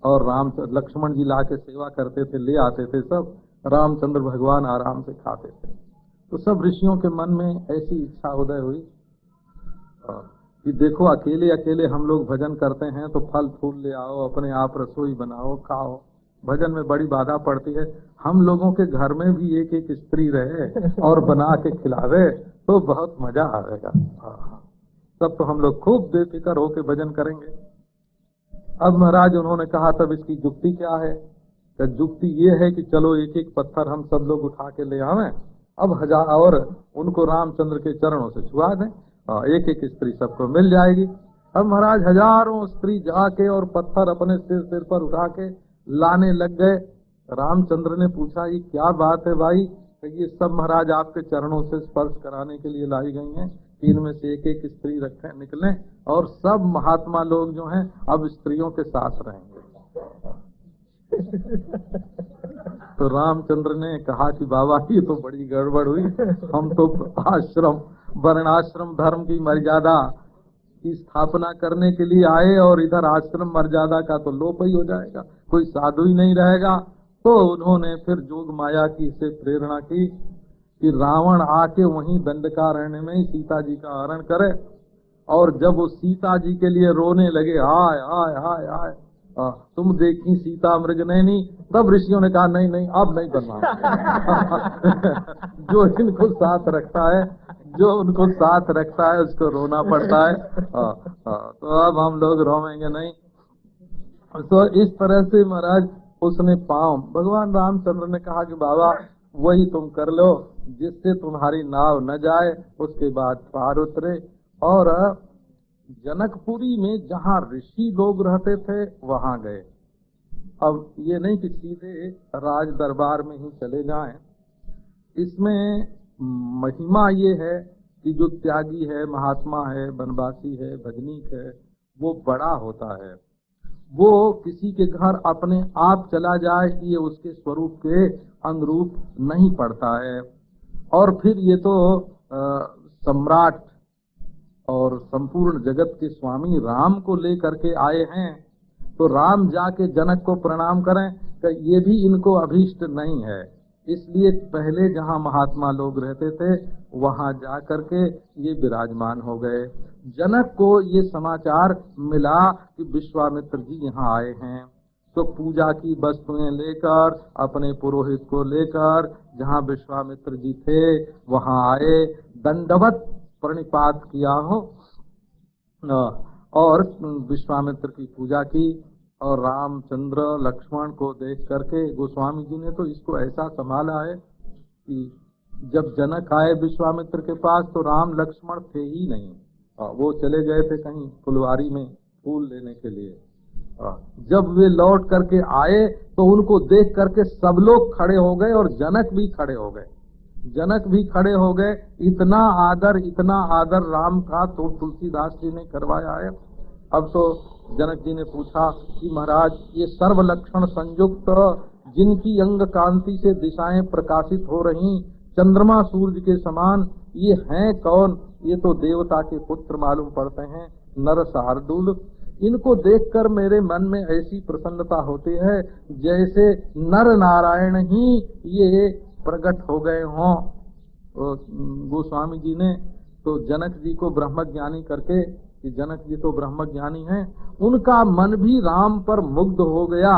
S1: और लक्ष्मण जी लाके सेवा करते थे, ले आते थे सब। रामचंद्र भगवान आराम से खाते थे। तो सब ऋषियों के मन में ऐसी इच्छा उदय हुई कि देखो अकेले अकेले हम लोग भजन करते हैं तो फल फूल ले आओ, अपने आप रसोई बनाओ, खाओ, भजन में बड़ी बाधा पड़ती है। हम लोगों के घर में भी एक एक स्त्री रहे और बना के खिलावे तो बहुत मजा आएगा। तब तो हम लोग खूब बेफिक्र होके भजन करेंगे। अब महाराज उन्होंने कहा तब इसकी जुक्ति क्या है? तो जुक्ति ये है कि चलो एक एक पत्थर हम सब लोग उठा के ले आवे, अब 1000 और उनको रामचंद्र के चरणों से छुआ दें, एक एक स्त्री सबको मिल जाएगी। अब महाराज हजारों स्त्री जाके और पत्थर अपने सिर पर उठा के लाने लग गए। रामचंद्र ने पूछा ये क्या बात है भाई? ये सब महाराज आपके चरणों से स्पर्श कराने के लिए लाई गई हैं, इनमें से एक एक स्त्री रखें निकलें और सब महात्मा लोग जो हैं अब स्त्रियों के साथ रहेंगे। तो रामचंद्र ने कहा कि बाबा ये तो बड़ी गड़बड़ हुई, हम तो आश्रम वर्णाश्रम धर्म की मर्यादा की स्थापना करने के लिए आए और इधर आश्रम मर्यादा का तो लोप ही हो जाएगा, कोई साधु ही नहीं रहेगा। तो उन्होंने फिर जोग माया की से प्रेरणा की कि रावण आके वहीं दंडकारण्य में ही सीता जी का हरण करे, और जब वो सीता जी के लिए रोने लगे, हाय हाय हाय हाय तुम देखी सीता मृगनयनी, तब ऋषियों ने कहा नहीं नहीं अब नहीं बनना। जो इनको साथ रखता है, जो उनको साथ रखता है उसको रोना पड़ता है। तो अब हम लोग रोवेंगे नहीं। तो इस तरह से महाराज उसने पांव, भगवान रामचंद्र ने कहा कि बाबा वही तुम कर लो जिससे तुम्हारी नाव न जाए। उसके बाद पार उतरे और जनकपुरी में जहाँ ऋषि लोग रहते थे वहां गए। अब ये नहीं कि सीधे राज दरबार में ही चले जाएं, इसमें महिमा ये है कि जो त्यागी है, महात्मा है, वनवासी है, भजनीक है, वो बड़ा होता है। वो किसी के घर अपने आप चला जाए ये उसके स्वरूप के अनुरूप नहीं पड़ता है। और फिर ये तो सम्राट और संपूर्ण जगत के स्वामी राम को लेकर के आए हैं, तो राम जाके जनक को प्रणाम करें कि ये भी इनको अभीष्ट नहीं है। इसलिए पहले जहाँ महात्मा लोग रहते थे वहाँ जा करके ये विराजमान हो गए। जनक को ये समाचार मिला कि विश्वामित्र जी यहाँ आए हैं, तो पूजा की वस्तुएं लेकर अपने पुरोहित को लेकर जहाँ विश्वामित्र जी थे वहाँ आए, दंडवत प्रणिपात किया हो और विश्वामित्र की पूजा की। और रामचंद्र लक्ष्मण को देख करके गोस्वामी जी ने तो इसको ऐसा संभाला है कि जब जनक आए विश्वामित्र के पास तो राम लक्ष्मण थे ही नहीं, वो चले गए थे कहीं फुलवारी में फूल लेने के लिए। जब वे लौट करके आए तो उनको देख करके सब लोग खड़े हो गए और जनक भी खड़े हो गए। जनक भी खड़े हो गए। इतना आदर राम का तो तुलसीदास जी ने करवाया है। अब तो जनक जी ने पूछा कि महाराज ये सर्व लक्षण संयुक्त जिनकी अंग कांति से दिशाएं प्रकाशित हो रही चंद्रमा सूर्य के समान, ये हैं कौन? ये तो देवता के पुत्र मालूम पड़ते हैं, नर शार्दूल। इनको देखकर मेरे मन में ऐसी प्रसन्नता होती है जैसे नर नारायण ही ये प्रकट हो गए हों। गोस्वामी जी ने तो जनक जी को ब्रह्मज्ञानी करके कि जनक जी तो ब्रह्मज्ञानी हैं, उनका मन भी राम पर मुग्ध हो गया।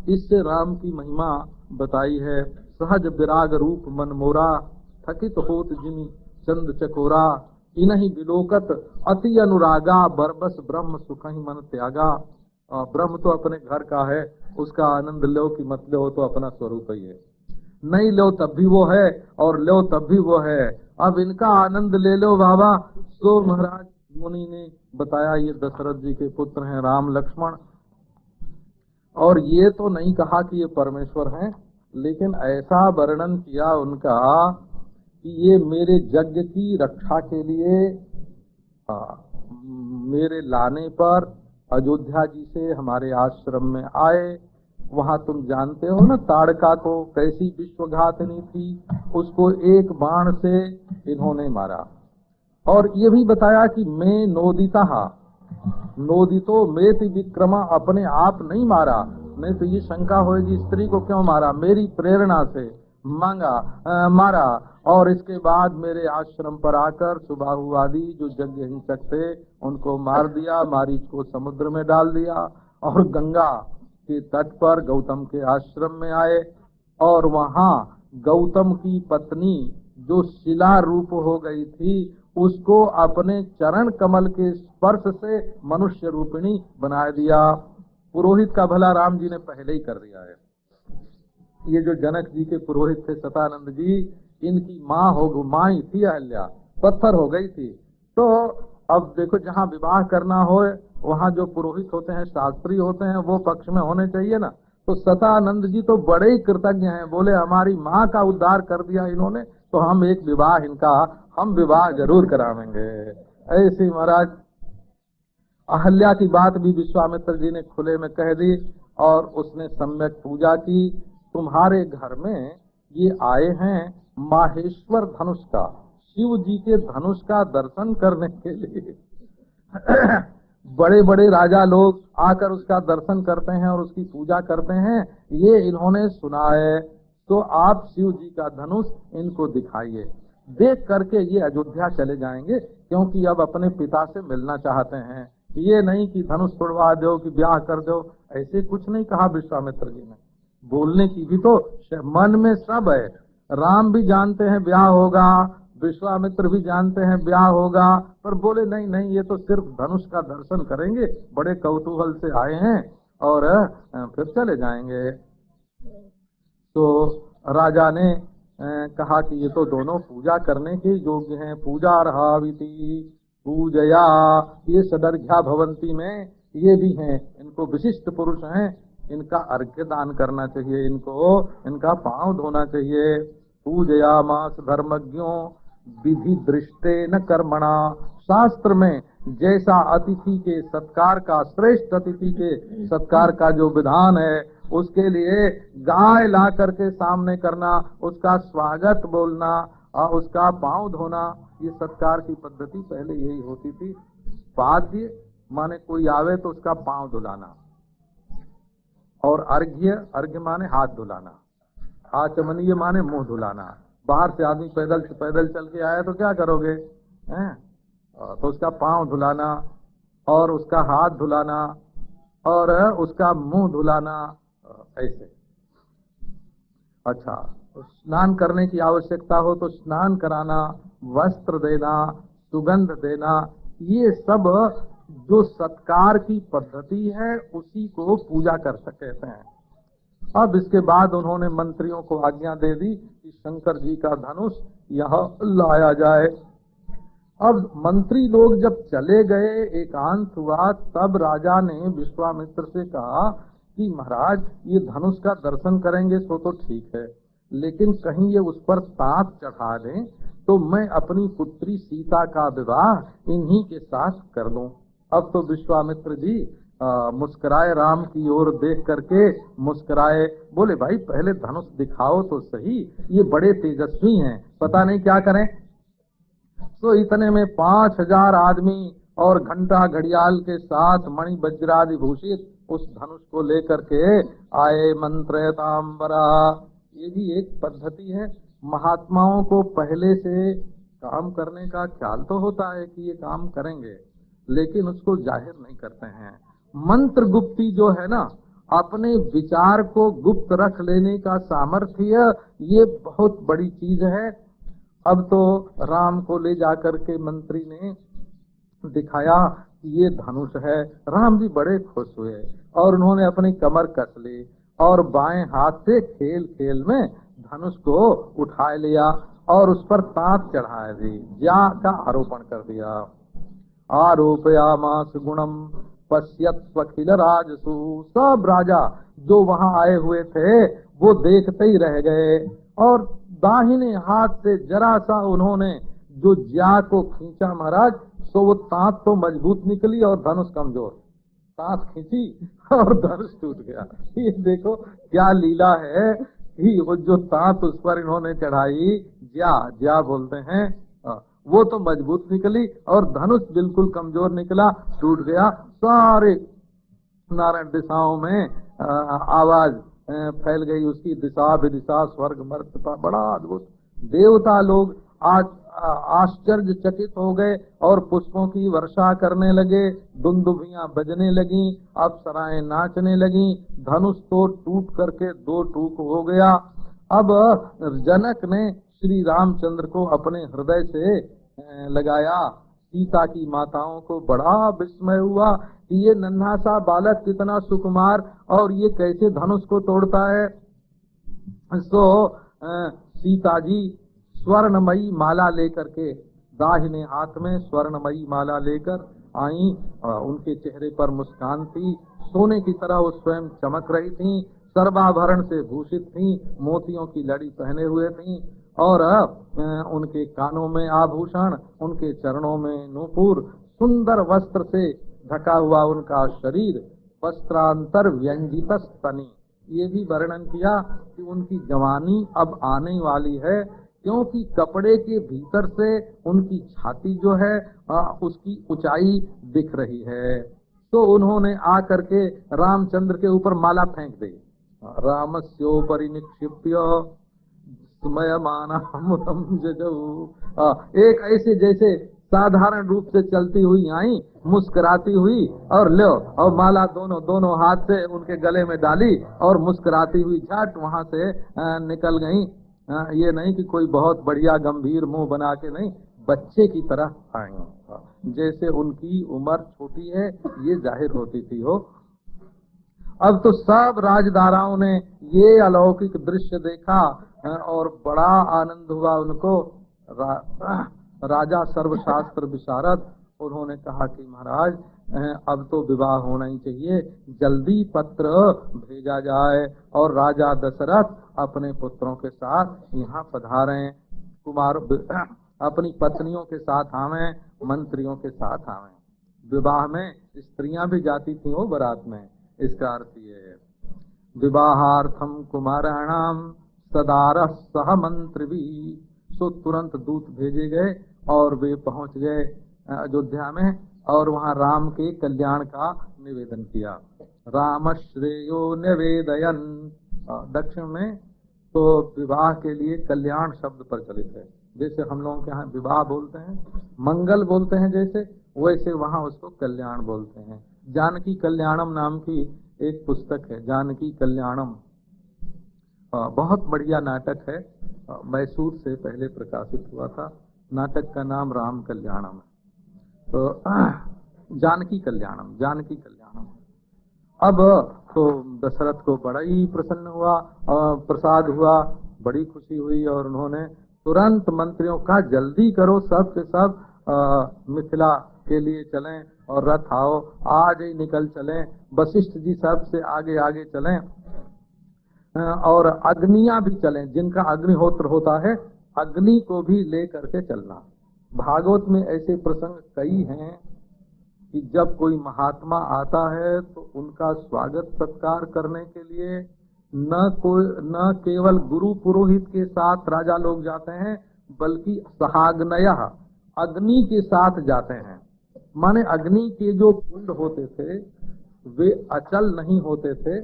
S1: इससे राम की महिमा बताई है। सहज विराग रूप मन मोरा, थकित होत जिमी चंद चकोरा, इन्हीं विलोकत अति अनुरागा, बरबस ब्रह्म सुख ही मन त्यागा। ब्रह्म तो अपने घर का है, उसका आनंद लो कि मत लो तो अपना स्वरूप ही है। नहीं लो तब भी वो है और लो तब भी वो है। अब इनका आनंद ले लो बाबा। तो महाराज मुनि ने बताया ये दशरथ जी के पुत्र हैं राम लक्ष्मण, और ये तो नहीं कहा कि ये परमेश्वर हैं, लेकिन ऐसा वर्णन किया उनका कि ये मेरे यज्ञ की रक्षा के लिए मेरे लाने पर अयोध्या जी से हमारे आश्रम में आए। वहाँ तुम जानते हो ना ताड़का को कैसी विश्वघातनी थी, उसको एक बाण से इन्होंने मारा। और ये भी बताया कि मैं नोदितो मेति विक्रमा, अपने आप नहीं मारा, नहीं तो ये शंका होगी स्त्री को क्यों मारा, मेरी प्रेरणा से मारा, और इसके बाद मेरे आश्रम पर आकर सुबाहुवादी जो यज्ञ हिंसक थे उनको मार दिया, मारीच को समुद्र में डाल दिया, और गंगा के तट पर गौतम के आश्रम में आए, और वहां गौतम की पत्नी जो शिला रूप हो गई थी उसको अपने चरण कमल के स्पर्श से मनुष्य रूपिणी बना दिया। पुरोहित का भला राम जी ने पहले ही कर दिया है। ये जो जनक जी के पुरोहित थे सतानंद जी, इनकी माँ ही थी अहल्या, पत्थर हो गई थी। तो अब देखो जहाँ विवाह करना हो वहाँ जो पुरोहित होते हैं, शास्त्री होते हैं, वो पक्ष में होने चाहिए ना। तो सतानंद जी तो बड़े ही कृतज्ञ हैं, बोले हमारी माँ का उद्धार कर दिया इन्होंने, तो हम एक विवाह हम विवाह जरूर करावेंगे। ऐसी महाराज अहल्या की बात भी विश्वामित्र जी ने खुले में कह दी, और उसने सम्यक पूजा की। तुम्हारे घर में ये आए हैं माहेश्वर धनुष का, शिव जी के धनुष का दर्शन करने के लिए। बड़े बड़े राजा लोग आकर उसका दर्शन करते हैं और उसकी पूजा करते हैं, ये इन्होंने सुना है। तो आप शिव जी का धनुष इनको दिखाइए। देख करके ये अयोध्या चले जाएंगे, क्योंकि अब अपने पिता से मिलना चाहते हैं। ये नहीं कि धनुष तोड़वा दो कि ब्याह कर दो, ऐसे कुछ नहीं कहा विश्वामित्र जी ने। बोलने की भी तो मन में सब है। राम भी जानते हैं ब्याह होगा, विश्वामित्र भी जानते हैं ब्याह होगा, पर बोले नहीं नहीं, ये तो सिर्फ धनुष का दर्शन करेंगे, बड़े कौतूहल से आए हैं और फिर चले जाएंगे। तो राजा ने कहा कि ये तो दोनों पूजा करने के योग्य हैं। पूजा रहाविति पूजया, ये सदर्घ्या भवंती में ये भी हैं, इनको विशिष्ट पुरुष हैं, इनका अर्घ्य दान करना चाहिए, इनको इनका पांव धोना चाहिए। पूजया मास धर्मज्ञों विधि दृष्टे न कर्मणा, शास्त्र में जैसा अतिथि के सत्कार का, श्रेष्ठ अतिथि के सत्कार का जो विधान है, उसके लिए गाय ला करके सामने करना, उसका स्वागत बोलना और उसका पांव धोना, ये सत्कार की पद्धति पहले यही होती थी। पाद्य माने कोई आवे तो उसका पांव धुलाना, और अर्घ्य माने हाथ धुलाना, आचमनीय माने मुंह धुलाना। बाहर से आदमी पैदल चल के आया तो क्या करोगे, हैं? तो उसका पांव धुलाना और उसका हाथ धुलाना और उसका मुंह धुलाना, ऐसे। अच्छा, स्नान करने की आवश्यकता हो तो स्नान कराना, वस्त्र देना, सुगंध देना, ये सब जो सत्कार की पद्धति है उसी को पूजा कर सकते हैं। अब इसके बाद उन्होंने मंत्रियों को आज्ञा दे दी कि शंकर जी का धनुष यहाँ लाया जाए। अब मंत्री लोग जब चले गए, एकांत हुआ, तब राजा ने विश्वामित्र से कहा कि महाराज ये धनुष का दर्शन करेंगे सो तो ठीक है, लेकिन कहीं ये उस पर ताप चढ़ा दें तो मैं अपनी पुत्री सीता का विवाह इन्हीं के साथ कर लूं। अब तो विश्वामित्र जी मुस्कुराए, राम की ओर देख करके मुस्कुराए, बोले भाई पहले धनुष दिखाओ तो सही, ये बड़े तेजस्वी हैं, पता नहीं क्या करें। तो इतने में 5000 आदमी और घंटा घड़ियाल के साथ मणि वज्रादि भूषित उस धनुष को लेकर के आए। मंत्रयतांबरा, ये भी एक पद्धति है। महात्माओं को पहले से काम करने का ख्याल तो होता है कि ये काम करेंगे, लेकिन उसको जाहिर नहीं करते हैं। मंत्र गुप्ती जो है ना, अपने विचार को गुप्त रख लेने का सामर्थ्य, ये बहुत बड़ी चीज है। अब तो राम को ले जाकर के मंत्री ने दिखाया कि ये धनुष है। राम जी बड़े खुश हुए और उन्होंने अपनी कमर कस ली और बाएं हाथ से खेल खेल में धनुष को उठा लिया और उस पर ताप चढ़ा दी, ज्या का आरोपण कर दिया। आरोपयामास गुणम पश्यत्वखिल राजसु, सब राजा जो वहां आए हुए थे वो देखते ही रह गए, और दाहिने हाथ से जरा सा उन्होंने जो ज्या को खींचा महाराज, तो वो तांत तो मजबूत निकली और धनुष कमजोर। तांत खींची और धनुष टूट गया। ये देखो क्या लीला है कि वो जो तांत उस पर इन्होंने चढ़ाई, ज्या बोलते हैं, वो तो मजबूत निकली और धनुष बिल्कुल कमजोर निकला, टूट गया। सारे नारायण दिशाओं में आवाज फैल गई, उसकी दिशा विदिशा स्वर्ग मर्त्य पर। बड़ा अद्भुत। देवता लोग आज आश्चर्यचकित हो गए और पुष्पों की वर्षा करने लगे, दुंदुभियां बजने लगी, अप्सराएं नाचने लगी, धनुष तो टूट करके दो टूक हो गया। अब जनक ने श्री रामचंद्र को अपने हृदय से लगाया। सीता की माताओं को बड़ा विस्मय हुआ कि ये नन्हा सा बालक कितना सुकुमार, और ये कैसे धनुष को तोड़ता है। सो सीता जी स्वर्णमयी माला लेकर के, दाहिने हाथ में स्वर्णमयी माला लेकर आई। उनके चेहरे पर मुस्कान थी, सोने की तरह वो स्वयं चमक रही थी, सर्वाभरण से भूषित थी, मोतियों की लड़ी पहने हुए थी, और उनके कानों में आभूषण, उनके चरणों में नूपुर, सुंदर वस्त्र से ढका हुआ उनका शरीर, वस्त्रांतर व्यंजित स्तनी। ये भी वर्णन किया कि उनकी जवानी अब आने वाली है, क्योंकि कपड़े के भीतर से उनकी छाती जो है उसकी ऊंचाई दिख रही है। तो उन्होंने आकर के रामचंद्र के ऊपर माला फेंक दी। रामस्योपरि निक्षिप्य स्मयमानम जजऊ। एक ऐसे जैसे साधारण रूप से चलती हुई आई, मुस्कुराती हुई, और लो, और माला दोनों हाथ से उनके गले में डाली और मुस्कुराती हुई झट वहां से निकल गई। ये नहीं कि कोई बहुत बढ़िया गंभीर मुंह बना के, नहीं, बच्चे की तरह आई, जैसे उनकी उम्र छोटी है ये जाहिर होती थी हो। अब तो सब राजदाराओं ने ये अलौकिक दृश्य देखा और बड़ा आनंद हुआ उनको। राजा सर्वशास्त्र विशारद, उन्होंने कहा कि महाराज अब तो विवाह होना ही चाहिए, जल्दी पत्र भेजा जाए और राजा दशरथ अपने पुत्रों के साथ यहाँ पधारें, कुमार अपनी पत्नियों के साथ आवें, मंत्रियों के साथ आवें। विवाह में स्त्रियां भी जाती थी वो बारात में। इसका अर्थ ये है, विवाहार्थम कुमाराणाम सदारः सह मंत्री। सो तुरंत दूत भेजे गए और वे पहुंच गए अयोध्या में, और वहां राम के कल्याण का निवेदन किया। राम श्रेयो निवेदयन। दक्षिण में तो विवाह के लिए कल्याण शब्द प्रचलित है। जैसे हम लोगों के यहाँ विवाह बोलते हैं, मंगल बोलते हैं, जैसे वैसे वहाँ उसको कल्याण बोलते हैं। जानकी कल्याणम नाम की एक पुस्तक है, जानकी कल्याणम, बहुत बढ़िया नाटक है, मैसूर से पहले प्रकाशित हुआ था। नाटक का नाम राम कल्याणम है। तो जानकी कल्याणम, जानकी कल्याणम। अब तो दशरथ को बड़ा ही प्रसन्न हुआ, प्रसाद हुआ, बड़ी खुशी हुई, और उन्होंने तुरंत मंत्रियों का जल्दी करो, सब के सब मिथिला के लिए चलें और रथ आओ, आज ही निकल चलें। वशिष्ठ जी सब से आगे आगे चलें और अग्नियां भी चलें, जिनका अग्निहोत्र होता है अग्नि को भी ले करके चलना। भागवत में ऐसे प्रसंग कई हैं कि जब कोई महात्मा आता है तो उनका स्वागत सत्कार करने के लिए न केवल गुरु पुरोहित के साथ राजा लोग जाते हैं, बल्कि सहाग्नयः अग्नि के साथ जाते हैं। माने अग्नि के जो कुंड होते थे वे अचल नहीं होते थे,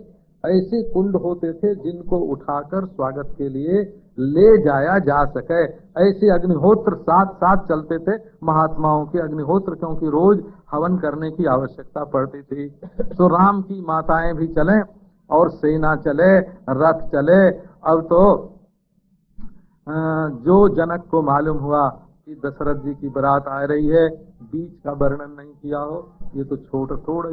S1: ऐसे कुंड होते थे जिनको उठाकर स्वागत के लिए ले जाया जा सके। ऐसे अग्निहोत्र साथ साथ चलते थे महात्माओं के अग्निहोत्र, क्योंकि रोज हवन करने की आवश्यकता पड़ती थी। तो राम की माताएं भी चले और सेना चले, रथ चले। अब तो जो जनक को मालूम हुआ कि दशरथ जी की बारात आ रही है, बीच का वर्णन नहीं किया हो, ये तो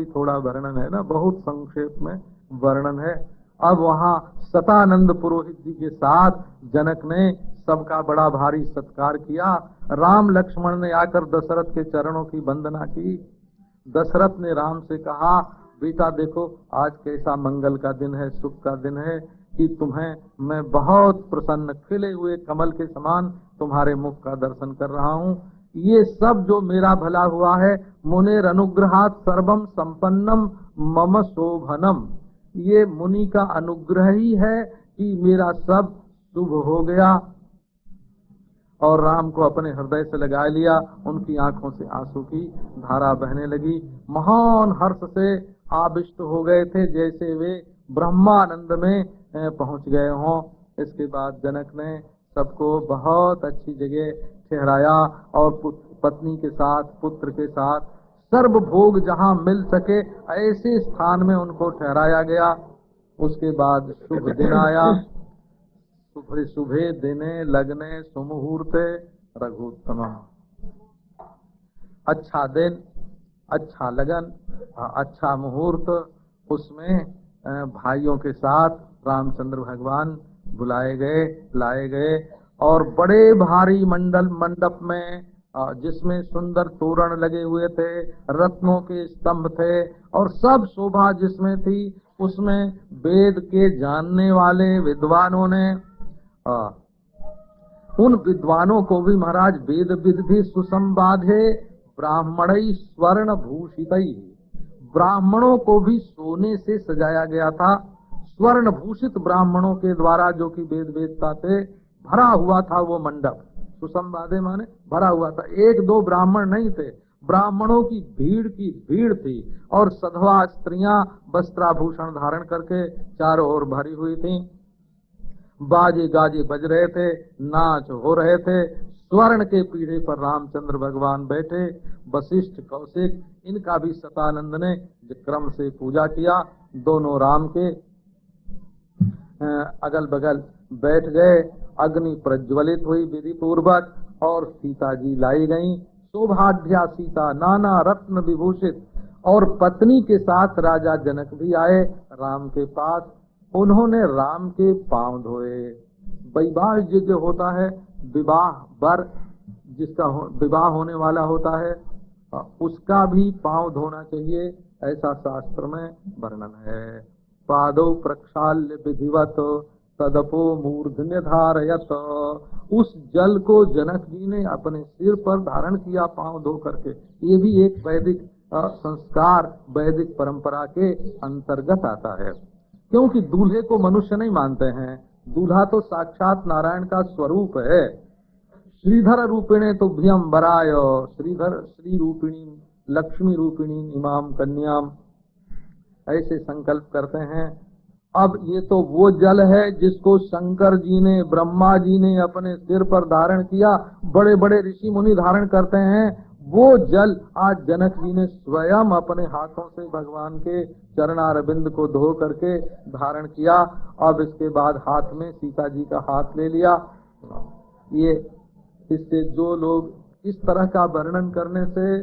S1: थोड़ा वर्णन है ना, बहुत संक्षेप में वर्णन है। अब वहाँ सतानंद पुरोहित जी के साथ जनक ने सबका बड़ा भारी सत्कार किया। राम लक्ष्मण ने आकर दशरथ के चरणों की वंदना की। दशरथ ने राम से कहा, बेटा देखो आज कैसा मंगल का दिन है, सुख का दिन है कि तुम्हें मैं बहुत प्रसन्न, खिले हुए कमल के समान तुम्हारे मुख का दर्शन कर रहा हूँ। ये सब जो मेरा भला हुआ है, मुनेर अनुग्रहात् सर्वम संपन्नम मम शोभनम, ये मुनि का अनुग्रह ही है कि मेरा सब शुभ हो गया। और राम को अपने हृदय से लगा लिया, उनकी आंखों से आंसू की धारा बहने लगी। महान हर्ष से आविष्ट हो गए थे, जैसे वे ब्रह्मानंद में पहुंच गए हों। इसके बाद जनक ने सबको बहुत अच्छी जगह ठहराया और पत्नी के साथ, पुत्र के साथ, सर्व भोग जहां मिल सके ऐसे स्थान में उनको ठहराया गया। उसके बाद शुभ दिन आया। शुभे दिने लग्ने सुमुहूर्ते रघुत्तम। अच्छा दिन, अच्छा लगन, अच्छा मुहूर्त, उसमें भाइयों के साथ रामचंद्र भगवान बुलाए गए, लाए गए और बड़े भारी मंडप में, जिसमें सुंदर तोरण लगे हुए थे, रत्नों के स्तंभ थे और सब शोभा जिसमें थी उसमें वेद के जानने वाले विद्वानों ने, उन विद्वानों को भी महाराज वेद विद भी सुसंबाधे ब्राह्मणई स्वर्ण भूषितई, ब्राह्मणों को भी सोने से सजाया गया था। स्वर्ण भूषित ब्राह्मणों के द्वारा, जो कि वेद वेदता से भरा हुआ था वो मंडप। सुसंवादे माने भरा हुआ था, एक दो ब्राह्मण नहीं थे, ब्राह्मणों की भीड़ थी और सधवा स्त्रियां वस्त्राभूषण धारण करके चारों ओर भरी हुई थीं। बाजे गाजे बज रहे थे, नाच हो रहे थे। स्वर्ण के पीढ़े पर रामचंद्र भगवान बैठे, वशिष्ठ कौशिक इनका भी सतानंद ने क्रम से पूजा किया। दोनों राम के अगल बगल बैठ गए। अग्नि प्रज्वलित हुई विधि पूर्वक और सीता जी लाई गई। शोभाढ्या सीता नाना रत्न विभूषित, और पत्नी के साथ राजा जनक भी आए राम के पास। उन्होंने राम के पांव धोए। वैवाह यज्ञ होता है, विवाह वर जिसका विवाह होने वाला होता है उसका भी पांव धोना चाहिए, ऐसा शास्त्र में वर्णन है। पादौ प्रक्षाल्य विधिवत तदपो मूर्धन्य धारयत, उस जल को जनक जी ने अपने सिर पर धारण किया पांव धो करके। ये भी एक वैदिक संस्कार, वैदिक परंपरा के अंतर्गत आता है, क्योंकि दूल्हे को मनुष्य नहीं मानते हैं, दूल्हा तो साक्षात नारायण का स्वरूप है। श्रीधर रूपिणे तो भ्यम वराय, श्रीधर श्री रूपिणी लक्ष्मी रूपिणी इमाम कन्याम, ऐसे संकल्प करते हैं। अब ये तो वो जल है जिसको शंकर जी ने, ब्रह्मा जी ने अपने सिर पर धारण किया, बड़े बड़े ऋषि मुनि धारण करते हैं। वो जल आज जनक जी ने स्वयं अपने हाथों से भगवान के चरणारविंद को धो करके धारण किया। अब इसके बाद हाथ में सीता जी का हाथ ले लिया। ये इससे जो लोग इस तरह का वर्णन करने से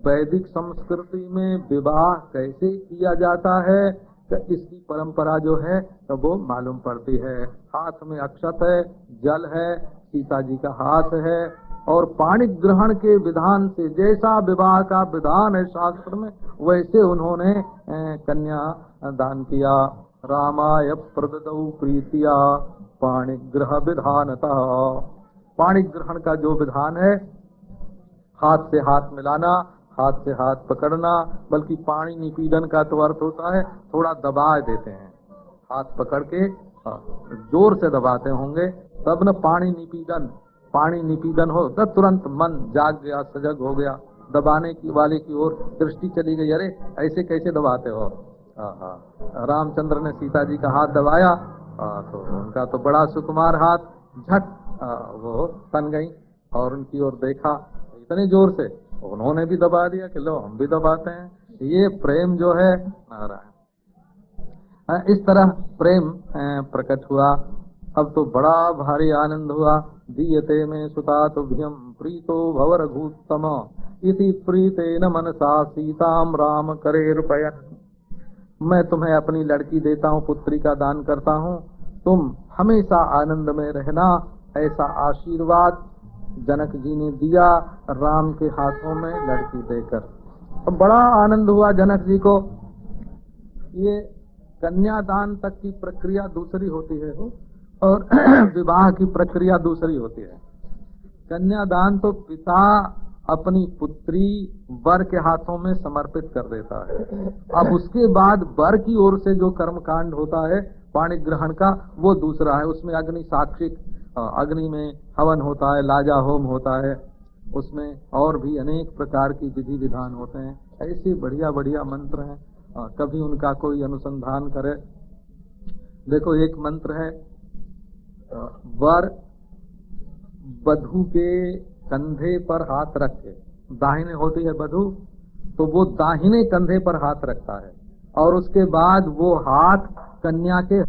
S1: वैदिक संस्कृति में विवाह कैसे किया जाता है, तो इसकी परंपरा जो है तो वो मालूम पड़ती है। हाथ में अक्षत है, जल है, सीता जी का हाथ है, और पाणी ग्रहण के विधान से, जैसा विवाह का विधान है शास्त्र में, वैसे उन्होंने कन्या दान किया। रामाय प्रददौ प्रीतिया पाणी ग्रह विधानतः, पाणी ग्रहण का जो विधान है, हाथ से हाथ मिलाना, हाथ से हाथ पकड़ना, बल्कि पाणी निपीड़न का तो अर्थ होता है थोड़ा दबा देते हैं, हाथ पकड़ के जोर से दबाते होंगे तब न पाणी निपीड़न हो तो तुरंत मन जाग गया, सजग हो गया, दबाने की वाले की ओर दृष्टि चली गई, अरे ऐसे कैसे दबाते हो। रामचंद्र ने सीता जी का हाथ दबाया तो उनका तो बड़ा सुकुमार हाथ, झट वो तन गई और उनकी ओर देखा, इतने जोर से उन्होंने भी दबा दिया कि लो हम भी दबाते हैं। ये प्रेम जो है इस तरह प्रेम प्रकट हुआ। अब तो बड़ा भारी आनंद हुआ। दीयते में सुता तुभ्यम प्रीतो भव रघुत्तम इति प्रीतेन मनसा सीताम राम करेर्पयन्, मैं तुम्हें अपनी लड़की देता हूँ, पुत्री का दान करता हूँ, तुम हमेशा आनंद में रहना, ऐसा आशीर्वाद जनक जी ने दिया राम के हाथों में लड़की देकर। अब बड़ा आनंद हुआ जनक जी को। ये कन्यादान तक की प्रक्रिया दूसरी होती है और विवाह की प्रक्रिया दूसरी होती है। कन्यादान तो पिता अपनी पुत्री वर के हाथों में समर्पित कर देता है। अब उसके बाद वर की ओर से जो कर्मकांड होता है पाणी ग्रहण का, वो दूसरा है। उसमें अग्नि साक्षिक, अग्नि में हवन होता है, लाजा होम होता है, उसमें और भी अनेक प्रकार की विधि विधान होते हैं। ऐसे बढ़िया बढ़िया मंत्र हैं, कभी उनका कोई अनुसंधान करे। देखो एक मंत्र है, वर वधू के कंधे पर हाथ रख के, दाहिने होती है वधू, तो वो दाहिने कंधे पर हाथ रखता है और उसके बाद वो हाथ कन्या के